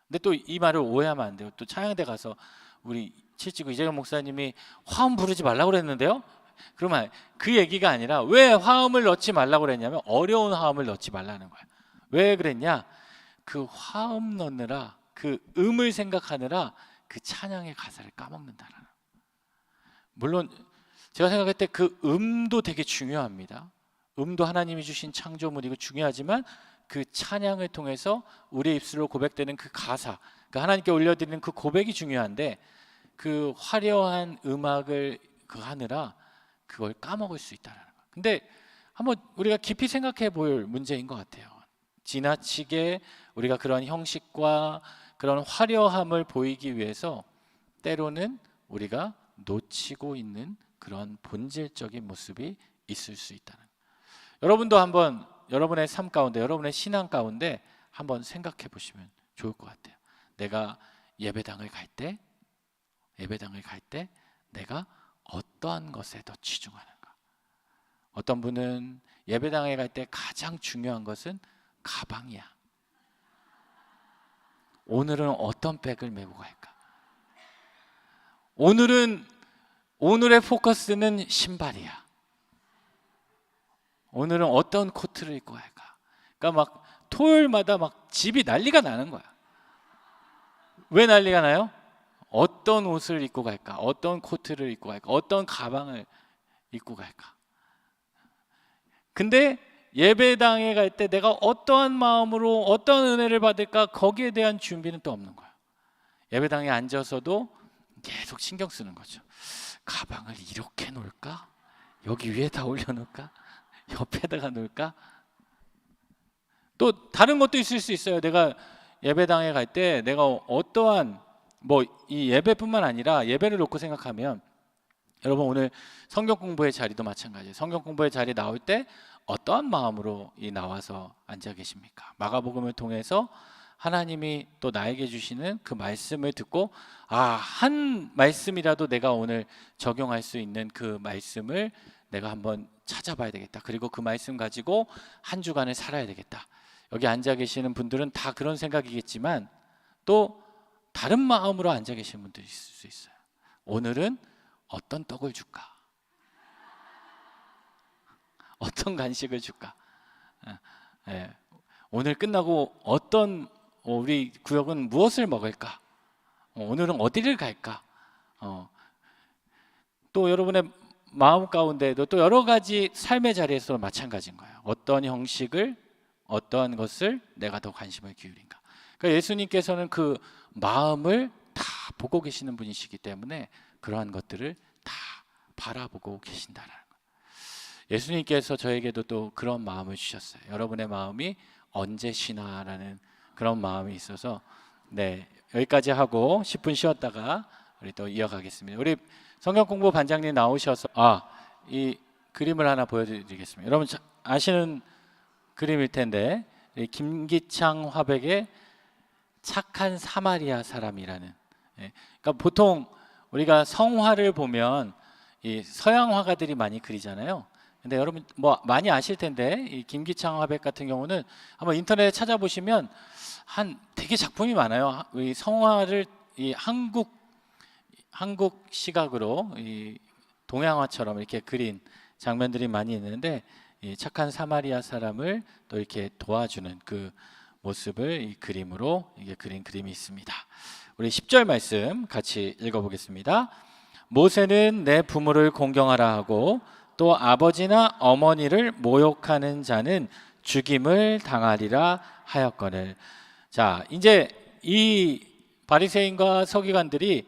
근데 또 이 말을 오해하면 안 돼요. 또 찬양대 가서 우리 칠지구 이재경 목사님이 화음 부르지 말라고 그랬는데요. 그러면 그 얘기가 아니라 왜 화음을 넣지 말라고 그랬냐면 어려운 화음을 넣지 말라는 거예요. 왜 그랬냐? 그 화음 넣느라, 그 음을 생각하느라 그 찬양의 가사를 까먹는다라는. 물론 제가 생각할 때 그 음도 되게 중요합니다. 음도 하나님이 주신 창조물이고 중요하지만 그 찬양을 통해서 우리의 입술로 고백되는 그 가사, 그 하나님께 올려드리는 그 고백이 중요한데 그 화려한 음악을 하느라 그걸 까먹을 수 있다는 거예요. 근데 한번 우리가 깊이 생각해 볼 문제인 것 같아요. 지나치게 우리가 그런 형식과 그런 화려함을 보이기 위해서 때로는 우리가 놓치고 있는 그런 본질적인 모습이 있을 수 있다는 거예요. 여러분도 한번 여러분의 삶 가운데, 여러분의 신앙 가운데 한번 생각해 보시면 좋을 것 같아요. 내가 예배당을 갈 때 내가 어떠한 것에 더 치중하는가? 어떤 분은 예배당에 갈 때 가장 중요한 것은 가방이야. 오늘은 어떤 백을 메고 갈까? 오늘의 포커스는 신발이야. 오늘은 어떤 코트를 입고 갈까? 그러니까 막 토요일마다 막 집이 난리가 나는 거야. 왜 난리가 나요? 어떤 옷을 입고 갈까? 어떤 코트를 입고 갈까? 어떤 가방을 입고 갈까? 근데 예배당에 갈 때 내가 어떠한 마음으로 어떤 은혜를 받을까? 거기에 대한 준비는 또 없는 거야. 예배당에 앉아서도 계속 신경 쓰는 거죠. 가방을 이렇게 놓을까? 여기 위에다 올려놓을까? 옆에다가 놓을까? 또 다른 것도 있을 수 있어요. 내가 예배당에 갈 때 내가 어떠한 이 예배뿐만 아니라 예배를 놓고 생각하면 여러분 오늘 성경 공부의 자리도 마찬가지예요. 성경 공부의 자리 나올 때 어떠한 마음으로 나와서 앉아 계십니까? 마가복음을 통해서 하나님이 또 나에게 주시는 그 말씀을 듣고 한 말씀이라도 내가 오늘 적용할 수 있는 그 말씀을 내가 한번 찾아봐야 되겠다. 그리고 그 말씀 가지고 한 주간을 살아야 되겠다. 여기 앉아 계시는 분들은 다 그런 생각이겠지만 또 다른 마음으로 앉아 계시는 분들이 있을 수 있어요. 오늘은 어떤 떡을 줄까? 어떤 간식을 줄까? 오늘 끝나고 우리 구역은 무엇을 먹을까? 오늘은 어디를 갈까? 또 여러분의 마음 가운데도 또 여러 가지 삶의 자리에서 마찬가지인 거예요. 어떤 형식을, 어떠한 것을 내가 더 관심을 기울인가? 그러니까 예수님께서는 그 마음을 다 보고 계시는 분이시기 때문에 그러한 것들을 다 바라보고 계신다라는 거예요. 예수님께서 저에게도 또 그런 마음을 주셨어요. 여러분의 마음이 언제 쉬나라는 그런 마음이 있어서 여기까지 하고 10분 쉬었다가 우리 또 이어가겠습니다. 우리 성경 공부 반장님 나오셔서 이 그림을 하나 보여드리겠습니다. 여러분 아시는 그림일 텐데 김기창 화백의 착한 사마리아 사람이라는. 그러니까 보통 우리가 성화를 보면 이 서양 화가들이 많이 그리잖아요. 근데 여러분 많이 아실 텐데 이 김기창 화백 같은 경우는 한번 인터넷에 찾아보시면 되게 작품이 많아요. 이 성화를 이 한국 시각으로 이 동양화처럼 이렇게 그린 장면들이 많이 있는데 이 착한 사마리아 사람을 또 이렇게 도와주는 그 모습을 이 그림으로 이게 그린 그림이 있습니다. 우리 10절 말씀 같이 읽어보겠습니다. 모세는 내 부모를 공경하라 하고 또 아버지나 어머니를 모욕하는 자는 죽임을 당하리라 하였거늘. 자, 이제 이 바리새인과 서기관들이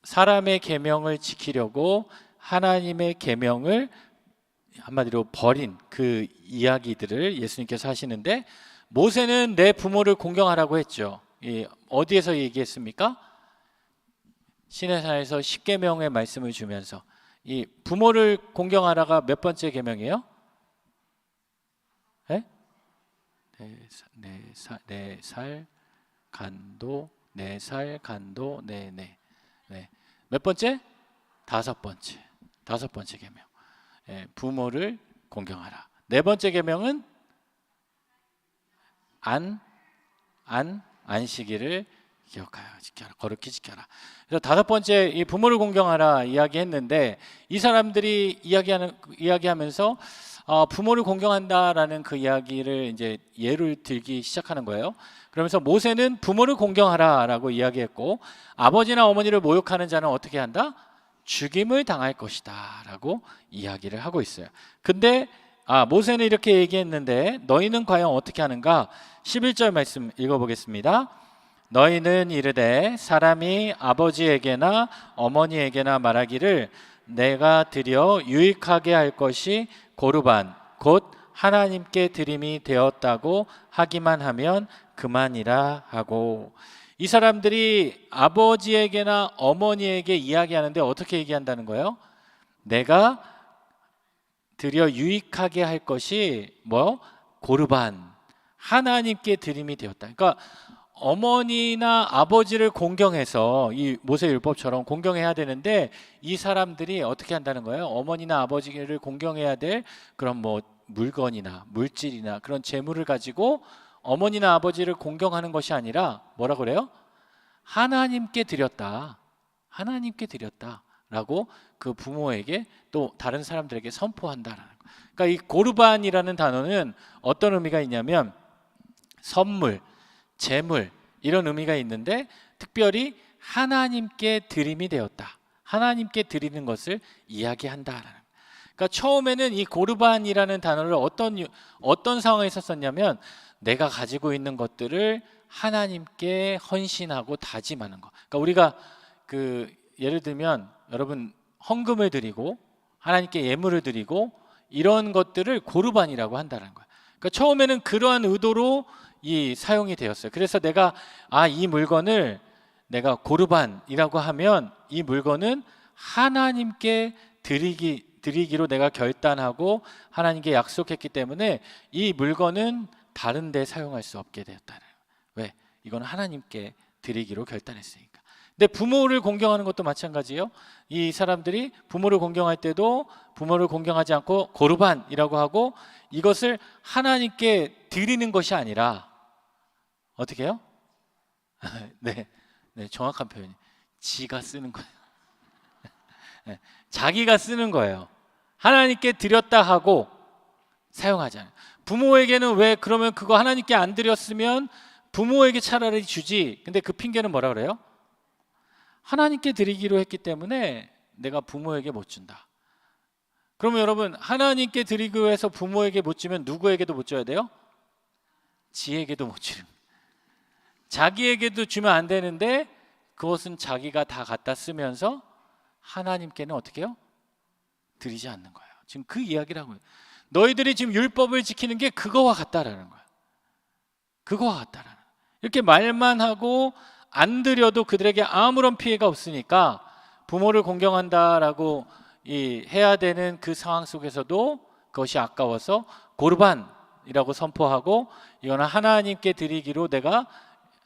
사람의 계명을 지키려고 하나님의 계명을 한마디로 버린 그 이야기들을 예수님께서 하시는데, 모세는 내 부모를 공경하라고 했죠. 어디에서 얘기했습니까? 시내산에서 10계명의 말씀을 주면서 이 부모를 공경하라가 몇 번째 계명이에요? 네 살 간도 네네. 몇 번째? 다섯 번째 계명. 부모를 공경하라. 네 번째 계명은 안식일을 기억하여 지켜라. 거룩히 지켜라. 그래서 다섯 번째 이 부모를 공경하라 이야기했는데, 이 사람들이 이야기하면서 부모를 공경한다라는 그 이야기를 이제 예를 들기 시작하는 거예요. 그러면서 모세는 부모를 공경하라라고 이야기했고, 아버지나 어머니를 모욕하는 자는 어떻게 한다? 죽임을 당할 것이다라고 이야기를 하고 있어요. 근데 모세는 이렇게 얘기했는데 너희는 과연 어떻게 하는가? 11절 말씀 읽어보겠습니다. 너희는 이르되 사람이 아버지에게나 어머니에게나 말하기를 내가 드려 유익하게 할 것이 고르반 곧 하나님께 드림이 되었다고 하기만 하면 그만이라 하고, 이 사람들이 아버지에게나 어머니에게 이야기하는데 어떻게 얘기한다는 거예요? 내가 드려 유익하게 할 것이 고르반, 하나님께 드림이 되었다. 그러니까 어머니나 아버지를 공경해서 이 모세율법처럼 공경해야 되는데, 이 사람들이 어떻게 한다는 거예요? 어머니나 아버지를 공경해야 될 그런 물건이나 물질이나 그런 재물을 가지고 어머니나 아버지를 공경하는 것이 아니라 뭐라 그래요? 하나님께 드렸다. 하나님께 드렸다라고 그 부모에게 또 다른 사람들에게 선포한다라는 거. 그러니까 이 고르반이라는 단어는 어떤 의미가 있냐면 선물, 재물 이런 의미가 있는데, 특별히 하나님께 드림이 되었다. 하나님께 드리는 것을 이야기한다라는. 그러니까 처음에는 이 고르반이라는 단어를 어떤 상황에서 썼냐면 내가 가지고 있는 것들을 하나님께 헌신하고 다짐하는 거. 그러니까 우리가 예를 들면 여러분 헌금을 드리고 하나님께 예물을 드리고 이런 것들을 고르반이라고 한다는 거예요. 그러니까 처음에는 그러한 의도로 이 사용이 되었어요. 그래서 내가 이 물건을 내가 고르반이라고 하면 이 물건은 하나님께 드리기로 내가 결단하고 하나님께 약속했기 때문에 이 물건은 다른 데 사용할 수 없게 되었다는 거예요. 왜? 이건 하나님께 드리기로 결단했으니까. 근데 부모를 공경하는 것도 마찬가지예요. 이 사람들이 부모를 공경할 때도 부모를 공경하지 않고 고르반이라고 하고, 이것을 하나님께 드리는 것이 아니라 어떻게 해요? 네, 정확한 표현이 지가 쓰는 거예요. 네, 자기가 쓰는 거예요. 하나님께 드렸다 하고 사용하잖아요. 부모에게는 왜 그러면 그거 하나님께 안 드렸으면 부모에게 차라리 주지. 근데 그 핑계는 뭐라 그래요? 하나님께 드리기로 했기 때문에 내가 부모에게 못 준다. 그러면 여러분, 하나님께 드리기로 해서 부모에게 못 주면 누구에게도 못 줘야 돼요? 지에게도 못 주는. 자기에게도 주면 안 되는데 그것은 자기가 다 갖다 쓰면서 하나님께는 어떻게 해요? 드리지 않는 거예요. 지금 그 이야기를 하고, 너희들이 지금 율법을 지키는 게 그거와 같다라는 거예요. 그거와 같다라는 거예요. 이렇게 말만 하고 안 드려도 그들에게 아무런 피해가 없으니까 부모를 공경한다라고 해야 되는 그 상황 속에서도 그것이 아까워서 고르반이라고 선포하고, 이거는 하나님께 드리기로 내가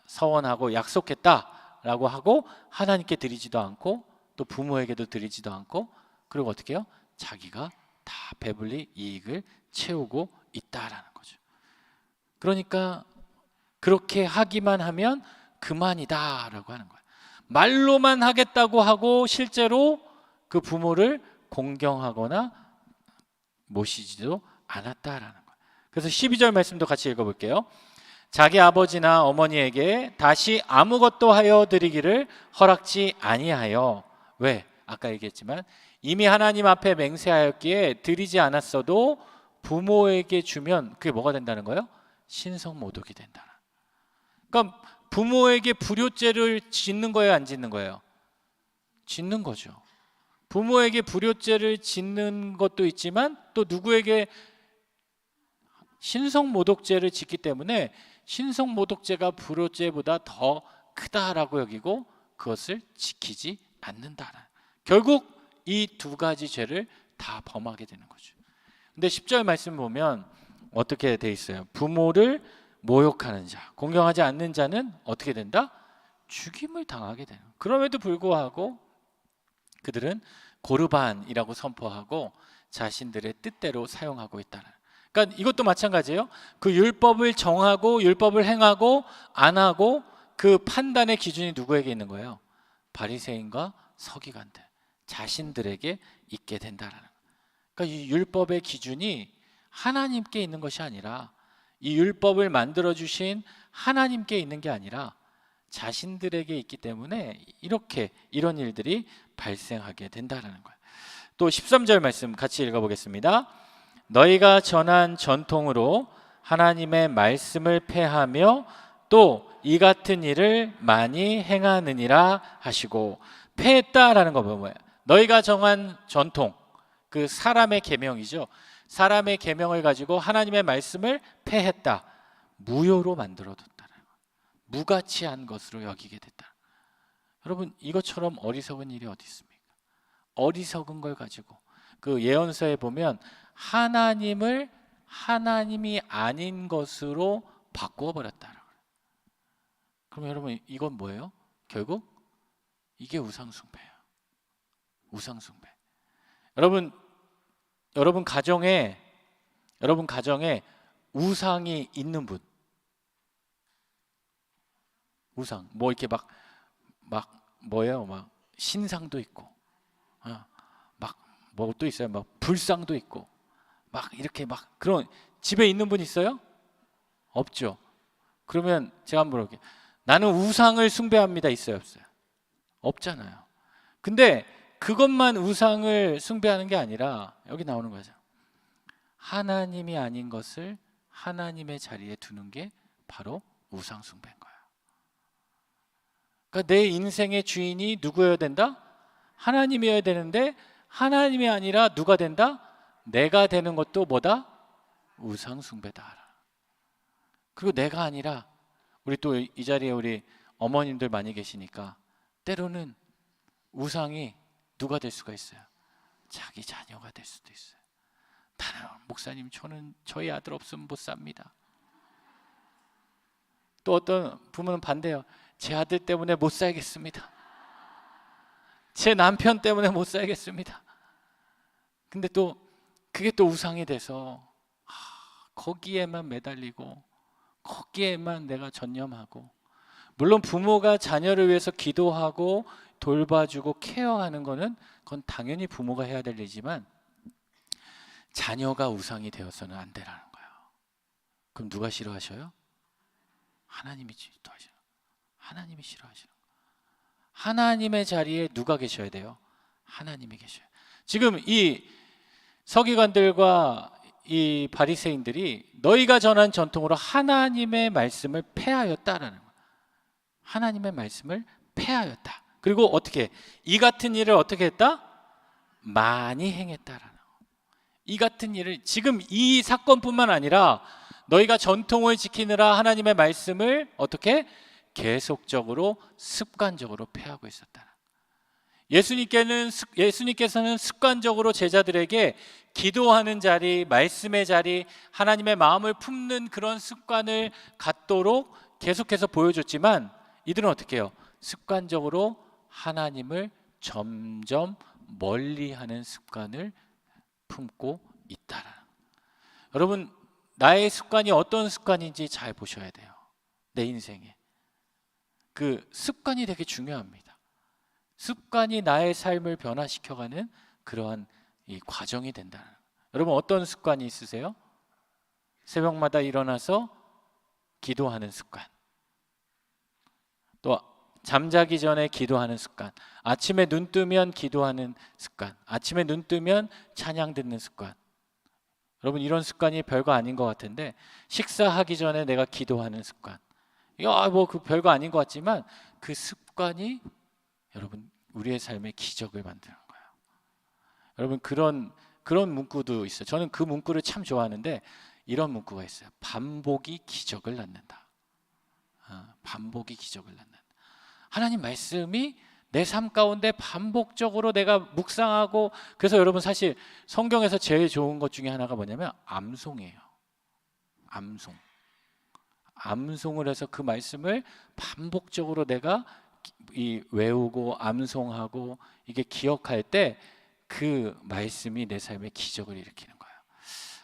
서원하고 약속했다라고 하고 하나님께 드리지도 않고 또 부모에게도 드리지도 않고, 그리고 어떻게 해요? 자기가 다 배불리 이익을 채우고 있다라는 거죠. 그러니까 그렇게 하기만 하면 그만이다라고 하는 거예요. 말로만 하겠다고 하고 실제로 그 부모를 공경하거나 모시지도 않았다라는 거예요. 그래서 12절 말씀도 같이 읽어볼게요. 자기 아버지나 어머니에게 다시 아무것도 하여 드리기를 허락지 아니하여. 왜? 아까 얘기했지만 이미 하나님 앞에 맹세하였기에 드리지 않았어도 부모에게 주면 그게 뭐가 된다는 거예요? 신성모독이 된다. 그러니까 부모에게 불효죄를 짓는 거예요, 안 짓는 거예요? 짓는 거죠. 부모에게 불효죄를 짓는 것도 있지만 또 누구에게 신성모독죄를 짓기 때문에 신성모독죄가 불효죄보다 더 크다라고 여기고 그것을 지키지 않는다. 결국 이 두 가지 죄를 다 범하게 되는 거죠. 근데 10절 말씀 보면 어떻게 돼 있어요? 부모를 모욕하는 자, 공경하지 않는 자는 어떻게 된다? 죽임을 당하게 되는. 그럼에도 불구하고 그들은 고르반이라고 선포하고 자신들의 뜻대로 사용하고 있다는. 그러니까 이것도 마찬가지예요. 그 율법을 정하고 율법을 행하고 안 하고 그 판단의 기준이 누구에게 있는 거예요? 바리새인과 서기관들, 자신들에게 있게 된다라는. 그러니까 이 율법의 기준이 하나님께 있는 것이 아니라, 이 율법을 만들어 주신 하나님께 있는 게 아니라 자신들에게 있기 때문에 이런 일들이 발생하게 된다라는 거예요. 또 13절 말씀 같이 읽어보겠습니다. 너희가 전한 전통으로 하나님의 말씀을 폐하며 또 이 같은 일을 많이 행하느니라 하시고. 폐했다라는 거 뭐예요? 너희가 정한 전통, 그 사람의 계명이죠. 사람의 계명을 가지고 하나님의 말씀을 폐했다, 무효로 만들어뒀다는 거예요. 무가치한 것으로 여기게 됐다. 여러분, 이것처럼 어리석은 일이 어디 있습니까? 어리석은 걸 가지고 그 예언서에 보면 하나님을 하나님이 아닌 것으로 바꾸어 버렸다. 그럼 여러분, 이건 뭐예요? 결국 이게 우상숭배예요. 우상숭배. 여러분 가정에 우상이 있는 분, 우상 뭐 이렇게 막 뭐예요? 막 신상도 있고, 막 뭐 또 있어요? 막 불상도 있고, 막 이렇게 막 그런 집에 있는 분 있어요? 없죠. 그러면 제가 한번 물어볼게요. 나는 우상을 숭배합니다. 있어요, 없어요? 없잖아요. 근데 그것만 우상을 숭배하는 게 아니라 여기 나오는 거죠. 하나님이 아닌 것을 하나님의 자리에 두는 게 바로 우상 숭배인 거예요. 그러니까 내 인생의 주인이 누구여야 된다? 하나님이어야 되는데 하나님이 아니라 누가 된다? 내가 되는 것도 뭐다? 우상 숭배다. 그리고 내가 아니라, 우리 또 이 자리에 우리 어머님들 많이 계시니까 때로는 우상이 누가 될 수가 있어요? 자기 자녀가 될 수도 있어요. 나는 목사님 저는 저희 아들 없으면 못 삽니다. 또 어떤 부모는 반대요. 제 아들 때문에 못 살겠습니다. 제 남편 때문에 못 살겠습니다. 근데 또 그게 또 우상이 돼서 거기에만 매달리고 거기에만 내가 전념하고, 물론 부모가 자녀를 위해서 기도하고 돌봐주고 케어하는 거는 그건 당연히 부모가 해야 될 일이지만 자녀가 우상이 되어서는 안 되라는 거예요. 그럼 누가 싫어하셔요? 하나님이 싫어하시는 거예요. 하나님이 싫어하시는 거예요. 하나님의 자리에 누가 계셔야 돼요? 하나님이 계셔요. 지금 이 서기관들과 이 바리새인들이 너희가 전한 전통으로 하나님의 말씀을 폐하였다라는 거예요. 하나님의 말씀을 폐하였다. 그리고 어떻게 이 같은 일을 어떻게 했다? 많이 행했다라는 거예요. 이 같은 일을 지금 이 사건뿐만 아니라 너희가 전통을 지키느라 하나님의 말씀을 어떻게 계속적으로 습관적으로 폐하고 있었다. 예수님께서는 습관적으로 제자들에게 기도하는 자리, 말씀의 자리, 하나님의 마음을 품는 그런 습관을 갖도록 계속해서 보여줬지만 이들은 어떻게 해요? 습관적으로 하나님을 점점 멀리하는 습관을 품고 있다. 여러분, 나의 습관이 어떤 습관인지 잘 보셔야 돼요. 내 인생에 그 습관이 되게 중요합니다. 습관이 나의 삶을 변화시켜가는 그러한 이 과정이 된다. 여러분, 어떤 습관이 있으세요? 새벽마다 일어나서 기도하는 습관, 또 잠자기 전에 기도하는 습관, 아침에 눈 뜨면 기도하는 습관, 아침에 눈 뜨면 찬양 듣는 습관. 여러분, 이런 습관이 별거 아닌 것 같은데 식사하기 전에 내가 기도하는 습관, 이거 뭐 그 별거 아닌 것 같지만 그 습관이 여러분 우리의 삶에 기적을 만드는 거예요. 여러분, 그런 문구도 있어요. 저는 그 문구를 참 좋아하는데 이런 문구가 있어요. 반복이 기적을 낳는다. 반복이 기적을 낳는다. 하나님 말씀이 내 삶 가운데 반복적으로 내가 묵상하고, 그래서 여러분 사실 성경에서 제일 좋은 것 중에 하나가 뭐냐면 암송이에요. 암송을 해서 그 말씀을 반복적으로 내가 외우고 암송하고 이게 기억할 때 그 말씀이 내 삶에 기적을 일으키는 거예요.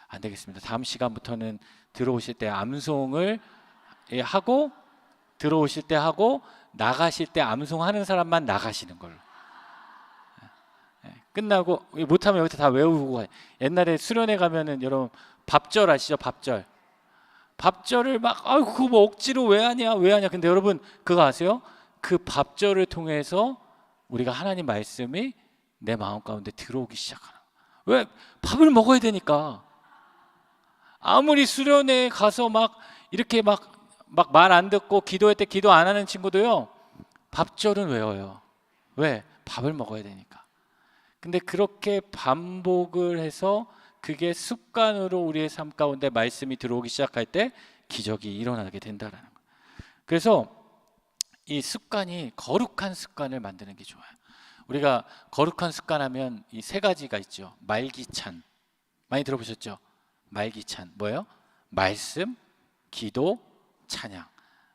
안 되겠습니다. 다음 시간부터는 들어오실 때 암송을 하고, 들어오실 때 하고, 나가실 때 암송하는 사람만 나가시는 걸로. 끝나고 못하면 여기서 다 외우고 가요. 옛날에 수련회 가면은 여러분 밥절 아시죠? 밥절을 막 그거 뭐 억지로 왜 하냐. 근데 여러분 그거 아세요? 그 밥절을 통해서 우리가 하나님 말씀이 내 마음 가운데 들어오기 시작하는 거예요. 왜? 밥을 먹어야 되니까. 아무리 수련회에 가서 막 이렇게 막 말 안 듣고 기도할 때 기도 안 하는 친구도요, 밥절은 외워요. 왜? 밥을 먹어야 되니까. 근데 그렇게 반복을 해서 그게 습관으로 우리의 삶 가운데 말씀이 들어오기 시작할 때 기적이 일어나게 된다라는 거예요. 그래서 이 습관이 거룩한 습관을 만드는 게 좋아요. 우리가 거룩한 습관 하면 이 세 가지가 있죠. 말기찬, 많이 들어보셨죠? 말기찬 뭐예요? 말씀, 기도, 찬양.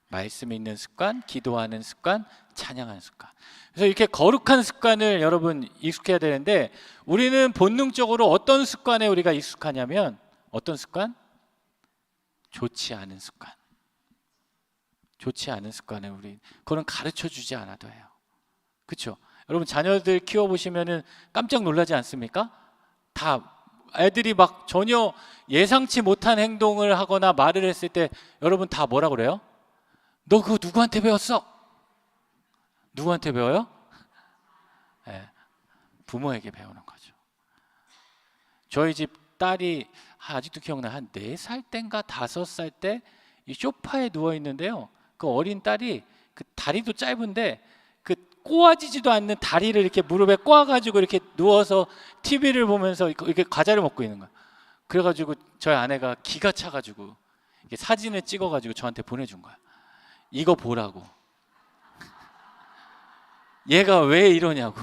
말씀이 있는 습관, 기도하는 습관, 찬양하는 습관. 그래서 이렇게 거룩한 습관을 여러분 익숙해야 되는데, 우리는 본능적으로 어떤 습관에 우리가 익숙하냐면 어떤 습관? 좋지 않은 습관. 좋지 않은 습관을 그거는 가르쳐 주지 않아도 해요. 그렇죠? 여러분 자녀들 키워보시면은 깜짝 놀라지 않습니까? 다 애들이 막 전혀 예상치 못한 행동을 하거나 말을 했을 때 여러분 다 뭐라 그래요? 너 그거 누구한테 배웠어? 누구한테 배워요? 네, 부모에게 배우는 거죠. 저희 집 딸이 아직도 기억나. 한 4살 땐가 5살 때 이 소파에 누워 있는데요, 그 어린 딸이 그 다리도 짧은데 그 꼬아지지도 않는 다리를 이렇게 무릎에 꼬아가지고 이렇게 누워서 TV를 보면서 이렇게 과자를 먹고 있는 거야. 그래가지고 저희 아내가 기가 차가지고 이렇게 사진을 찍어가지고 저한테 보내준 거야. 이거 보라고. 얘가 왜 이러냐고.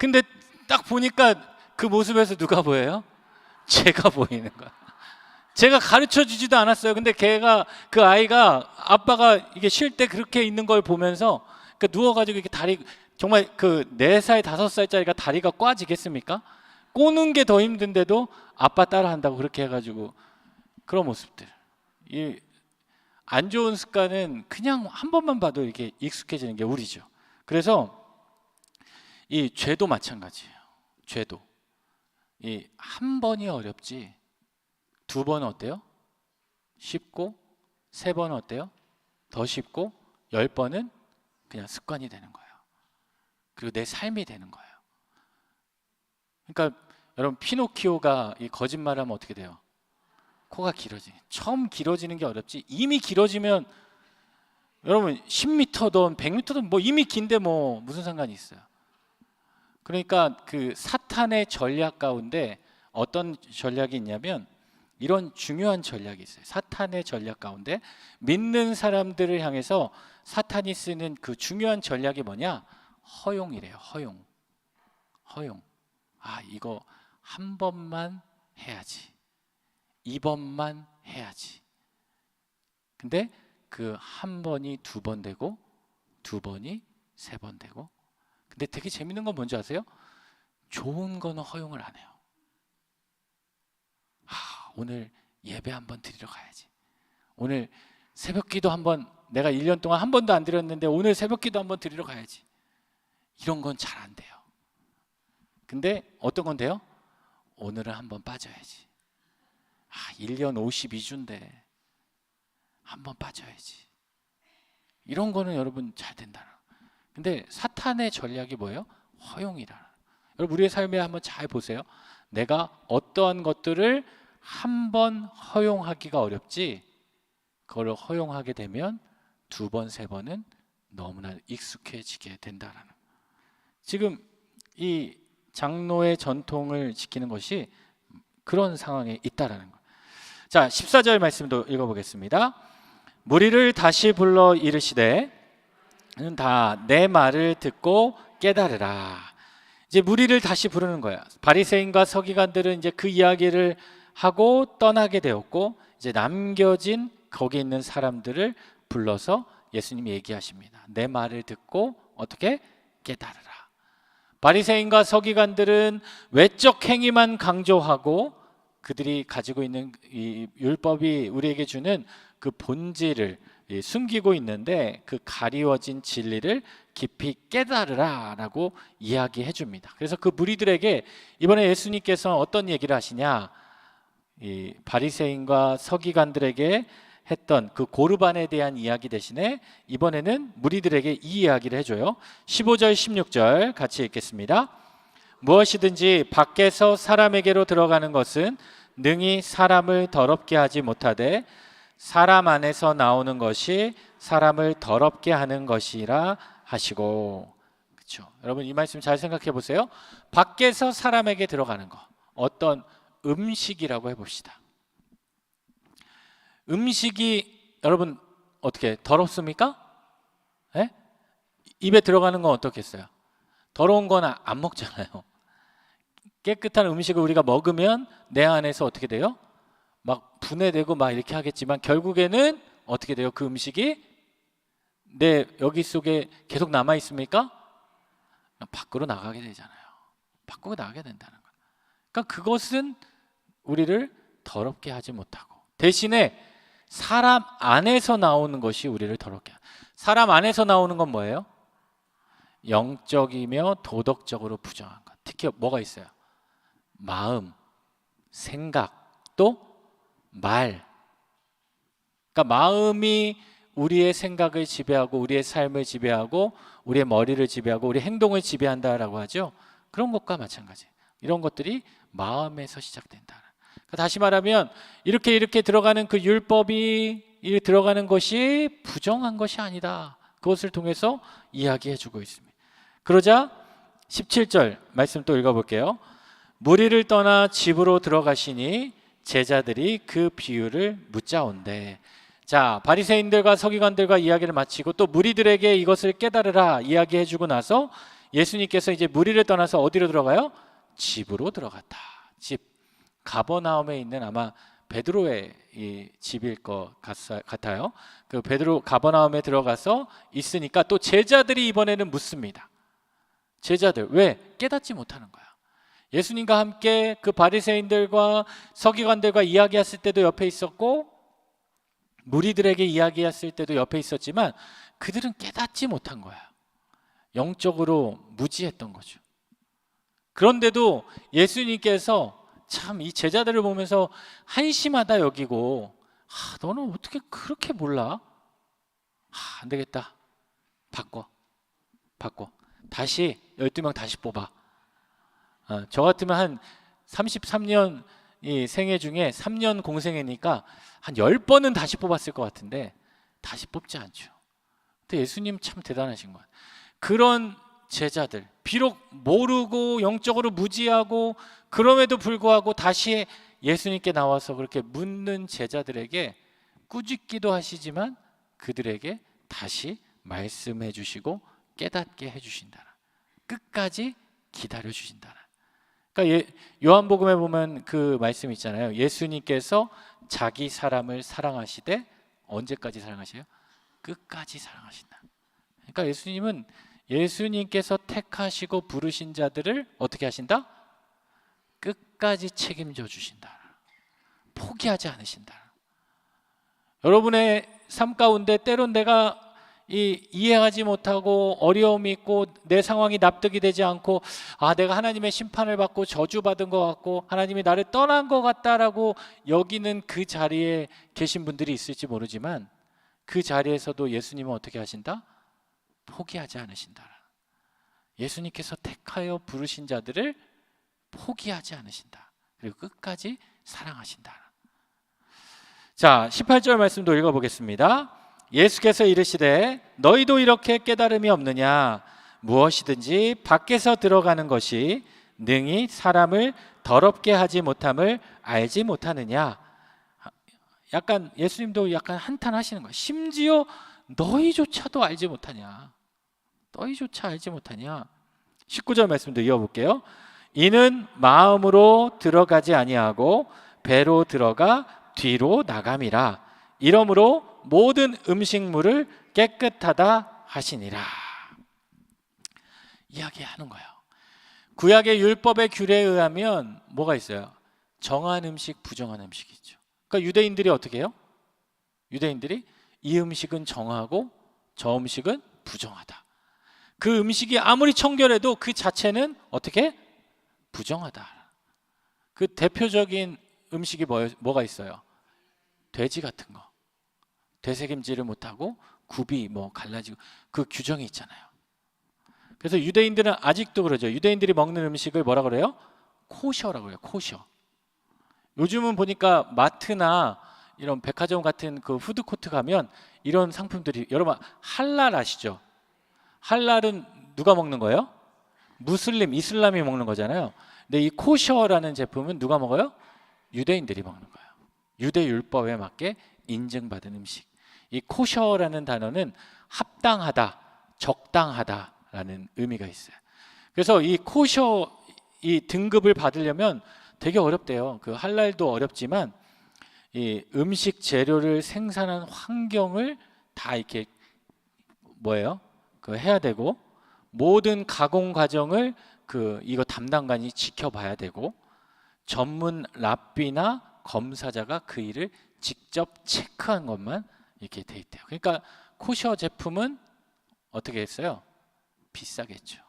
근데 딱 보니까 그 모습에서 누가 보여요? 제가 보이는 거야. 제가 가르쳐 주지도 않았어요. 근데 그 아이가 아빠가 이게 쉴 때 그렇게 있는 걸 보면서 그러니까 누워가지고 이렇게 다리 정말 그 4살, 5살짜리가 다리가 꽈지겠습니까? 꼬는 게 더 힘든데도 아빠 따라한다고 그렇게 해가지고 그런 모습들. 이 안 좋은 습관은 그냥 한 번만 봐도 이렇게 익숙해지는 게 우리죠. 그래서 이 죄도 마찬가지예요. 죄도 이 한 번이 어렵지 2번 어때요? 쉽고 3번 어때요? 더 쉽고 10번은 그냥 습관이 되는 거예요. 그리고 내 삶이 되는 거예요. 그러니까 여러분 피노키오가 이 거짓말하면 어떻게 돼요? 코가 길어지는. 처음 길어지는 게 어렵지 이미 길어지면 여러분 10m든 100m든 뭐 이미 긴데 뭐 무슨 상관이 있어요. 그러니까 그 사탄의 전략 가운데 어떤 전략이 있냐면 이런 중요한 전략이 있어요. 사탄의 전략 가운데 믿는 사람들을 향해서 사탄이 쓰는 그 중요한 전략이 뭐냐? 허용이래요. 허용. 아, 이거 한 번만 해야지. 2번만 해야지. 근데 그 한 번이 2번 되고 2번이 3번 되고. 근데 되게 재밌는 건 뭔지 아세요? 좋은 거는 허용을 안 해요. 오늘 예배 한번 드리러 가야지. 오늘 새벽기도 한번 내가 1년 동안 한 번도 안 드렸는데 오늘 새벽기도 한번 드리러 가야지. 이런 건 잘 안 돼요. 근데 어떤 건 돼요? 오늘은 한번 빠져야지. 1년 52주인데 한번 빠져야지. 이런 거는 여러분 잘 된다는. 근데 사탄의 전략이 뭐예요? 허용이라는. 여러분 우리의 삶에 한번 잘 보세요. 내가 어떠한 것들을 한번 허용하기가 어렵지 그걸 허용하게 되면 2번, 3번은 너무나 익숙해지게 된다라는. 지금 이 장로의 전통을 지키는 것이 그런 상황에 있다라는 거예요. 자, 14절 말씀도 읽어보겠습니다. 무리를 다시 불러 이르시되 다 내 말을 듣고 깨달으라. 이제 무리를 다시 부르는 거야. 바리새인과 서기관들은 이제 그 이야기를 하고 떠나게 되었고 이제 남겨진 거기 있는 사람들을 불러서 예수님이 얘기하십니다. 내 말을 듣고 어떻게 깨달으라. 바리새인과 서기관들은 외적 행위만 강조하고 그들이 가지고 있는 이 율법이 우리에게 주는 그 본질을 숨기고 있는데 그 가리워진 진리를 깊이 깨달으라 라고 이야기해 줍니다. 그래서 그 무리들에게 이번에 예수님께서 어떤 얘기를 하시냐, 이 바리새인과 서기관들에게 했던 그 고르반에 대한 이야기 대신에 이번에는 무리들에게 이 이야기를 해줘요. 15절 16절 같이 읽겠습니다. 무엇이든지 밖에서 사람에게로 들어가는 것은 능히 사람을 더럽게 하지 못하되 사람 안에서 나오는 것이 사람을 더럽게 하는 것이라 하시고. 그렇죠? 여러분 이 말씀 잘 생각해 보세요. 밖에서 사람에게 들어가는 거, 어떤 음식이라고 해봅시다. 음식이 여러분 어떻게 더럽습니까? 네? 입에 들어가는 건 어떻겠어요? 더러운 건 안 먹잖아요. 깨끗한 음식을 우리가 먹으면 내 안에서 어떻게 돼요? 막 분해되고 막 이렇게 하겠지만 결국에는 어떻게 돼요? 그 음식이 내 여기 속에 계속 남아 있습니까? 밖으로 나가게 되잖아요. 밖으로 나가게 된다는 거예요. 그러니까 그것은 우리를 더럽게 하지 못하고 대신에 사람 안에서 나오는 것이 우리를 더럽게 합니다. 사람 안에서 나오는 건 뭐예요? 영적이며 도덕적으로 부정한 것. 특히 뭐가 있어요? 마음, 생각, 또 말. 그러니까 마음이 우리의 생각을 지배하고 우리의 삶을 지배하고 우리의 머리를 지배하고 우리의 행동을 지배한다라고 하죠. 그런 것과 마찬가지. 이런 것들이 마음에서 시작된다. 그러니까 다시 말하면 이렇게 들어가는 그 율법이 들어가는 것이 부정한 것이 아니다. 그것을 통해서 이야기해주고 있습니다. 그러자 17절 말씀 또 읽어볼게요. 무리를 떠나 집으로 들어가시니 제자들이 그 비유를 묻자온대. 자, 바리새인들과 서기관들과 이야기를 마치고 또 무리들에게 이것을 깨달으라 이야기해주고 나서 예수님께서 이제 무리를 떠나서 어디로 들어가요? 집으로 들어갔다. 집. 가버나움에 있는 아마 베드로의 이 집일 것 같아요. 그 베드로 가버나움에 들어가서 있으니까 또 제자들이 이번에는 묻습니다. 제자들 왜 깨닫지 못하는 거야? 예수님과 함께 그 바리새인들과 서기관들과 이야기했을 때도 옆에 있었고 무리들에게 이야기했을 때도 옆에 있었지만 그들은 깨닫지 못한 거야. 영적으로 무지했던 거죠. 그런데도 예수님께서 참 이 제자들을 보면서 한심하다 여기고 너는 어떻게 그렇게 몰라? 안 되겠다. 바꿔. 다시 12명 다시 뽑아. 저 같으면 한 33년 이 생애 중에 3년 공생애니까 한 10번은 다시 뽑았을 것 같은데 다시 뽑지 않죠. 근데 예수님 참 대단하신 거예요. 그런 제자들, 비록 모르고 영적으로 무지하고 그럼에도 불구하고 다시 예수님께 나와서 그렇게 묻는 제자들에게 꾸짖기도 하시지만 그들에게 다시 말씀해 주시고 깨닫게 해주신다. 끝까지 기다려 주신다. 그러니까 요한복음에 보면 그 말씀 있잖아요. 예수님께서 자기 사람을 사랑하시되 언제까지 사랑하셔요? 끝까지 사랑하신다. 그러니까 예수님께서 택하시고 부르신 자들을 어떻게 하신다? 끝까지 책임져 주신다. 포기하지 않으신다. 여러분의 삶 가운데 때론 내가 이해하지 못하고 어려움이 있고 내 상황이 납득이 되지 않고 내가 하나님의 심판을 받고 저주받은 것 같고 하나님이 나를 떠난 것 같다라고 여기는 그 자리에 계신 분들이 있을지 모르지만 그 자리에서도 예수님은 어떻게 하신다? 포기하지 않으신다. 예수님께서 택하여 부르신 자들을 포기하지 않으신다. 그리고 끝까지 사랑하신다. 자, 18절 말씀도 읽어보겠습니다. 예수께서 이르시되 너희도 이렇게 깨달음이 없느냐? 무엇이든지 밖에서 들어가는 것이 능히 사람을 더럽게 하지 못함을 알지 못하느냐? 약간 예수님도 약간 한탄하시는 거예요. 심지어 너희조차도 알지 못하냐? 너희조차 알지 못하냐? 19절 말씀도 이어볼게요. 이는 마음으로 들어가지 아니하고 배로 들어가 뒤로 나감이라. 이러므로 모든 음식물을 깨끗하다 하시니라. 이야기하는 거예요. 구약의 율법의 규례에 의하면 뭐가 있어요? 정한 음식, 부정한 음식이 있죠. 그러니까 유대인들이 어떻게 해요? 유대인들이 이 음식은 정하고 저 음식은 부정하다. 그 음식이 아무리 청결해도 그 자체는 어떻게? 부정하다. 그 대표적인 음식이 뭐가 있어요? 돼지 같은 거. 되새김질을 못하고 굽이 갈라지고 그 규정이 있잖아요. 그래서 유대인들은 아직도 그러죠. 유대인들이 먹는 음식을 뭐라 그래요? 코셔라고 해요. 코셔. 요즘은 보니까 마트나 이런 백화점 같은 그 푸드코트 가면 이런 상품들이, 여러분 할랄 아시죠? 할랄은 누가 먹는 거예요? 이슬람이 먹는 거잖아요. 근데 이 코셔라는 제품은 누가 먹어요? 유대인들이 먹는 거예요. 유대 율법에 맞게 인증받은 음식. 이 코셔라는 단어는 합당하다, 적당하다라는 의미가 있어요. 그래서 이 코셔 이 등급을 받으려면 되게 어렵대요. 그 할랄도 어렵지만 이 음식 재료를 생산한 환경을 다 이렇게 그 해야 되고 모든 가공 과정을 이거 담당관이 지켜봐야 되고 전문 랍비나 검사자가 그 일을 직접 체크한 것만 이렇게 돼 있대요. 그러니까 코셔 제품은 어떻게 했어요? 비싸겠죠.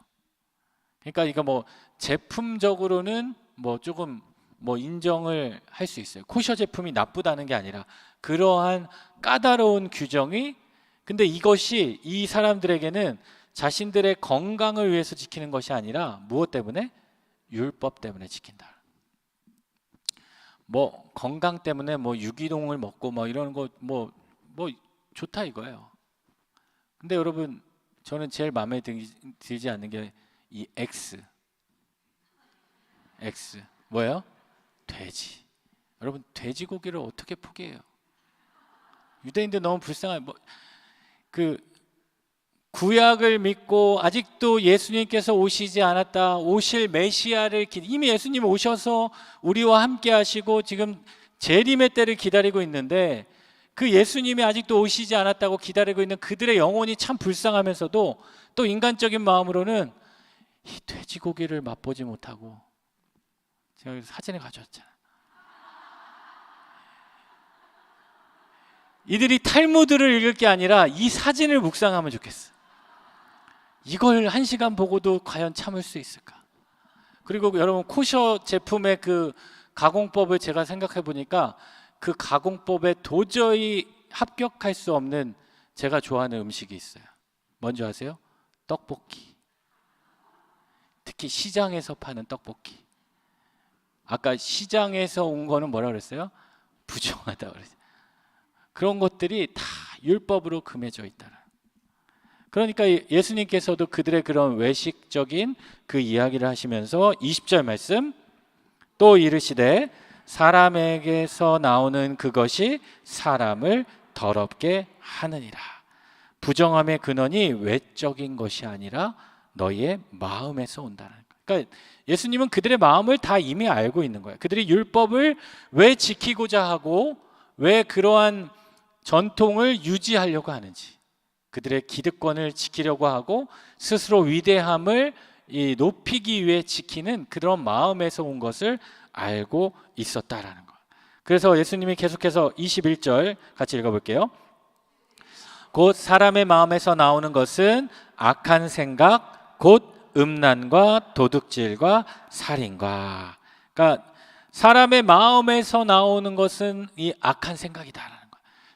그러니까 이거 제품적으로는 조금 인정을 할 수 있어요. 코셔 제품이 나쁘다는 게 아니라 그러한 까다로운 규정이, 근데 이것이 이 사람들에게는 자신들의 건강을 위해서 지키는 것이 아니라 무엇 때문에? 율법 때문에 지킨다. 건강 때문에 유기농을 먹고 이런 거 좋다 이거예요. 근데 여러분 저는 제일 마음에 들지 않는 게 이 X 뭐예요? 돼지. 여러분 돼지고기를 어떻게 포기해요? 유대인들 너무 불쌍해요. 구약을 믿고 아직도 예수님께서 오시지 않았다, 오실 메시아를 이미 예수님 오셔서 우리와 함께 하시고 지금 재림의 때를 기다리고 있는데, 그 예수님이 아직도 오시지 않았다고 기다리고 있는 그들의 영혼이 참 불쌍하면서도 또 인간적인 마음으로는 이 돼지고기를 맛보지 못하고, 제가 사진을 가져왔잖아요. 이들이 탈무드를 읽을 게 아니라 이 사진을 묵상하면 좋겠어. 이걸 1시간 보고도 과연 참을 수 있을까? 그리고 여러분, 코셔 제품의 그 가공법을 제가 생각해 보니까 그 가공법에 도저히 합격할 수 없는 제가 좋아하는 음식이 있어요. 뭔지 아세요? 떡볶이. 특히 시장에서 파는 떡볶이. 아까 시장에서 온 거는 뭐라 그랬어요? 부정하다 그랬어요. 그런 것들이 다 율법으로 금해져 있다. 그러니까 예수님께서도 그들의 그런 외식적인 그 이야기를 하시면서 20절 말씀, 또 이르시되 사람에게서 나오는 그것이 사람을 더럽게 하느니라. 부정함의 근원이 외적인 것이 아니라 너희의 마음에서 온다는 거예요. 그러니까 예수님은 그들의 마음을 다 이미 알고 있는 거예요. 그들이 율법을 왜 지키고자 하고 왜 그러한 전통을 유지하려고 하는지, 그들의 기득권을 지키려고 하고 스스로 위대함을 높이기 위해 지키는 그런 마음에서 온 것을 알고 있었다라는 것. 그래서 예수님이 계속해서 21절 같이 읽어볼게요. 곧 사람의 마음에서 나오는 것은 악한 생각, 곧 음란과 도둑질과 살인과. 그러니까 사람의 마음에서 나오는 것은 이 악한 생각이다라는 거예요.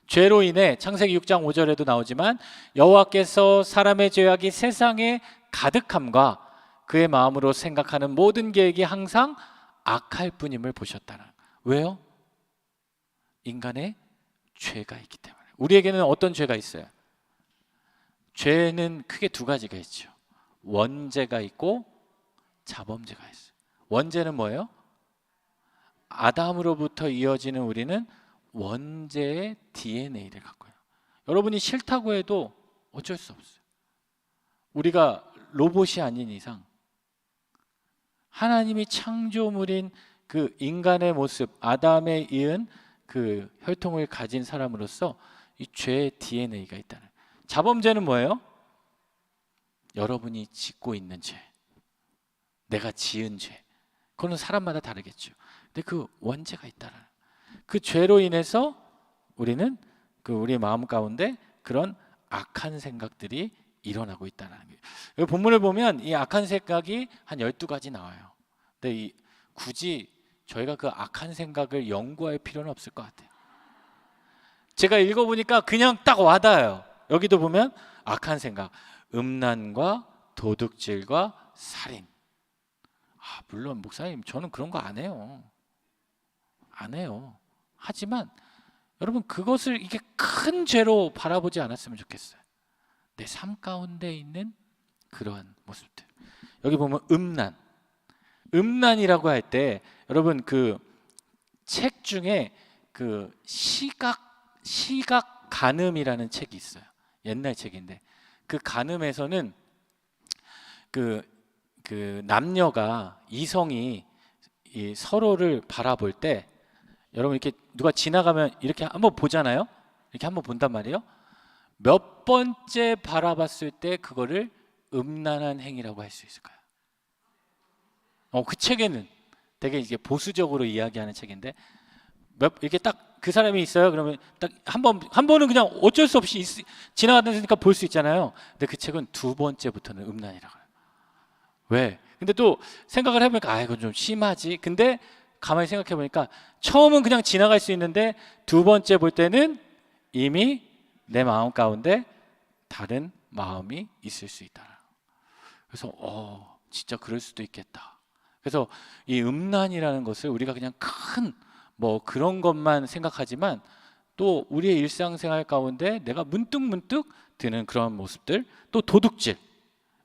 죄로 인해 창세기 6장 5절에도 나오지만 여호와께서 사람의 죄악이 세상에 가득함과 그의 마음으로 생각하는 모든 계획이 항상 악할 뿐임을 보셨다는 거예요. 왜요? 인간의 죄가 있기 때문에. 우리에게는 어떤 죄가 있어요? 죄는 크게 두 가지가 있죠. 원죄가 있고 자범죄가 있어요. 원죄는 뭐예요? 아담으로부터 이어지는 우리는 원죄의 DNA를 갖고 있어요. 여러분이 싫다고 해도 어쩔 수 없어요. 우리가 로봇이 아닌 이상 하나님이 창조물인 그 인간의 모습, 아담에 이은 그 혈통을 가진 사람으로서 이 죄의 DNA가 있다는 거예요. 자범죄는 뭐예요? 여러분이 짓고 있는 죄, 내가 지은 죄. 그거는 사람마다 다르겠죠. 근데 그 원죄가 있다는 거예요. 그 죄로 인해서 우리는 그 우리의 마음 가운데 그런 악한 생각들이 일어나고 있다는 거예요. 여기 본문을 보면 이 악한 생각이 한 12가지 나와요. 근데 굳이 저희가 그 악한 생각을 연구할 필요는 없을 것 같아요. 제가 읽어보니까 그냥 딱 와닿아요. 여기도 보면 악한 생각, 음란과 도둑질과 살인. 물론 목사님 저는 그런 거 안 해요. 안 해요. 하지만 여러분, 그것을 이게 큰 죄로 바라보지 않았으면 좋겠어요. 내 삶 가운데 있는 그러한 모습들. 여기 보면 음란이라고 할 때 여러분, 그 책 중에 그 시각 간음이라는 책이 있어요. 옛날 책인데 그 간음에서는 그 남녀가, 이성이 이 서로를 바라볼 때, 여러분 이렇게 누가 지나가면 이렇게 한번 보잖아요. 이렇게 한번 본단 말이에요. 몇 번째 바라봤을 때 그거를 음란한 행위라고 할 수 있을까요? 그 책에는 되게 이게 보수적으로 이야기하는 책인데, 이렇게 딱 그 사람이 있어요. 그러면 딱 한 번은 그냥 어쩔 수 없이 지나가다니까 볼 수 있잖아요. 근데 그 책은 2번째부터는 음란이라고 해요. 왜? 근데 또 생각을 해보니까 이건 좀 심하지. 근데 가만히 생각해 보니까 처음은 그냥 지나갈 수 있는데 2번째 볼 때는 이미 내 마음 가운데 다른 마음이 있을 수 있다. 그래서 진짜 그럴 수도 있겠다. 그래서 이 음란이라는 것을 우리가 그냥 큰 그런 것만 생각하지만 또 우리의 일상생활 가운데 내가 문득 드는 그런 모습들. 또 도둑질.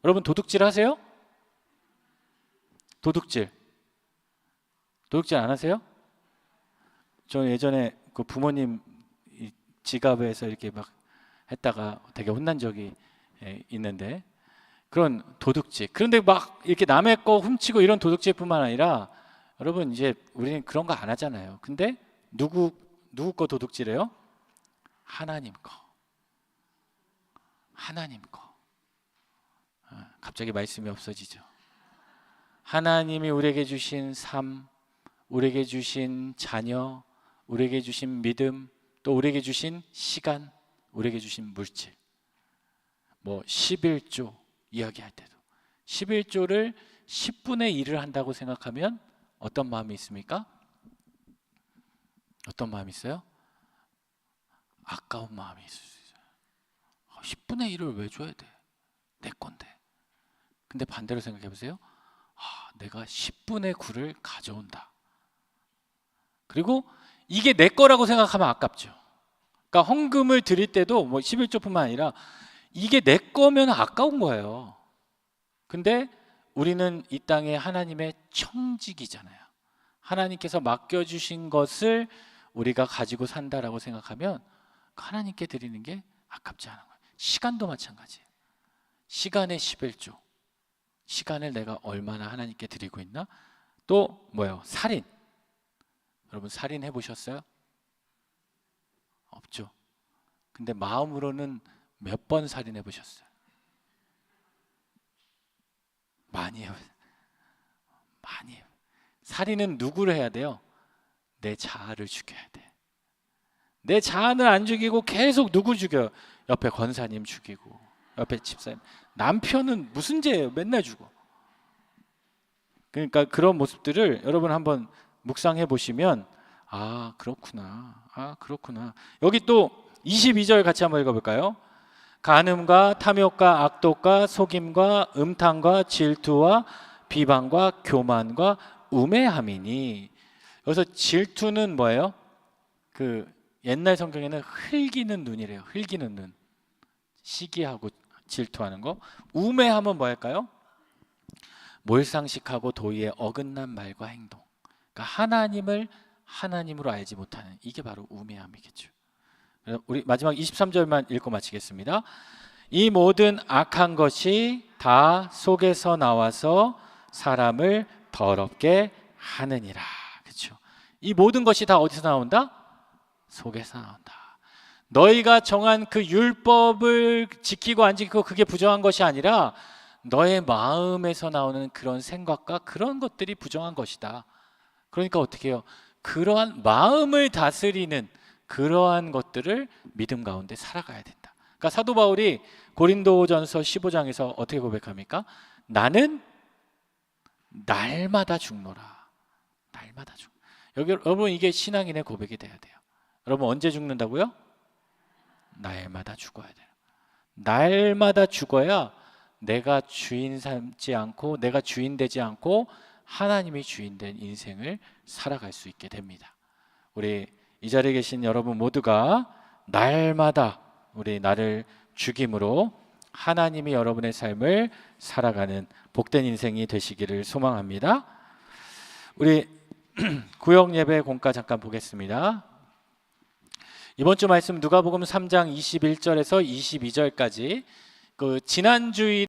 여러분 도둑질 하세요? 도둑질 안 하세요? 저 예전에 그 부모님 지갑에서 이렇게 막 했다가 되게 혼난 적이 있는데 그런 도둑질. 그런데 막 이렇게 남의 거 훔치고 이런 도둑질뿐만 아니라 여러분 이제 우리는 그런 거 안 하잖아요. 근데 누구 거 도둑질해요? 하나님 거. 하나님 거. 갑자기 말씀이 없어지죠. 하나님이 우리에게 주신 삶, 우리에게 주신 자녀, 우리에게 주신 믿음, 또 우리에게 주신 시간, 우리에게 주신 물질. 뭐 11조 이야기할 때도 11조를 10분의 1을 한다고 생각하면 어떤 마음이 있습니까? 어떤 마음이 있어요? 아까운 마음이 있을 수 있어요. 10분의 1을 왜 줘야 돼? 내 건데. 근데 반대로 생각해 보세요. 내가 10분의 9를 가져온다. 그리고 이게 내 거라고 생각하면 아깝죠. 그러니까 헌금을 드릴 때도 뭐 11조뿐만 아니라 이게 내 거면 아까운 거예요. 근데 우리는 이 땅에 하나님의 청직이잖아요. 하나님께서 맡겨주신 것을 우리가 가지고 산다라고 생각하면 하나님께 드리는 게 아깝지 않은 거예요. 시간도 마찬가지예요. 시간의 11조. 시간을 내가 얼마나 하나님께 드리고 있나? 또 뭐예요? 살인. 여러분 살인 해보셨어요? 없죠. 근데 마음으로는 몇 번 살인해 보셨어요? 많이 해요. 많이 해요. 살인은 누구를 해야 돼요? 내 자아를 죽여야 돼. 내 자아는 안 죽이고 계속 누구 죽여요? 옆에 권사님 죽이고 옆에 집사님. 남편은 무슨 죄예요? 맨날 죽어. 그러니까 그런 모습들을 여러분 한번 묵상해 보시면 그렇구나. 그렇구나. 여기 또 22절 같이 한번 읽어볼까요? 간음과 탐욕과 악독과 속임과 음탕과 질투와 비방과 교만과 우매함이니. 여기서 질투는 뭐예요? 그 옛날 성경에는 흘기는 눈이래요. 흘기는 눈. 시기하고 질투하는 거. 우매함은 뭐일까요? 몰상식하고 도의에 어긋난 말과 행동. 그러니까 하나님을 하나님으로 알지 못하는, 이게 바로 우매함이겠죠. 우리 마지막 23절만 읽고 마치겠습니다. 이 모든 악한 것이 다 속에서 나와서 사람을 더럽게 하느니라. 그렇죠? 이 모든 것이 다 어디서 나온다? 속에서 나온다. 너희가 정한 그 율법을 지키고 안 지키고 그게 부정한 것이 아니라 너의 마음에서 나오는 그런 생각과 그런 것들이 부정한 것이다. 그러니까 어떻게 해요? 그러한 마음을 다스리는 그러한 것들을 믿음 가운데 살아가야 된다. 그러니까 사도 바울이 고린도전서 15장에서 어떻게 고백합니까? 나는 날마다 죽노라. 날마다 죽. 여러분 이게 신앙인의 고백이 돼야 돼요. 여러분 언제 죽는다고요? 날마다 죽어야 돼요. 날마다 죽어야 내가 주인 삼지 않고 내가 주인 되지 않고 하나님이 주인 된 인생을 살아갈 수 있게 됩니다. 우리 이 자리에 계신 여러분 모두가 날마다 우리 나를 죽임으로 하나님이 여러분의 삶을 살아가는 복된 인생이 되시기를 소망합니다. 우리 구역 예배 공과 잠깐 보겠습니다. 이번 주 말씀 누가복음 3장 21절에서 22절까지 그 지난주일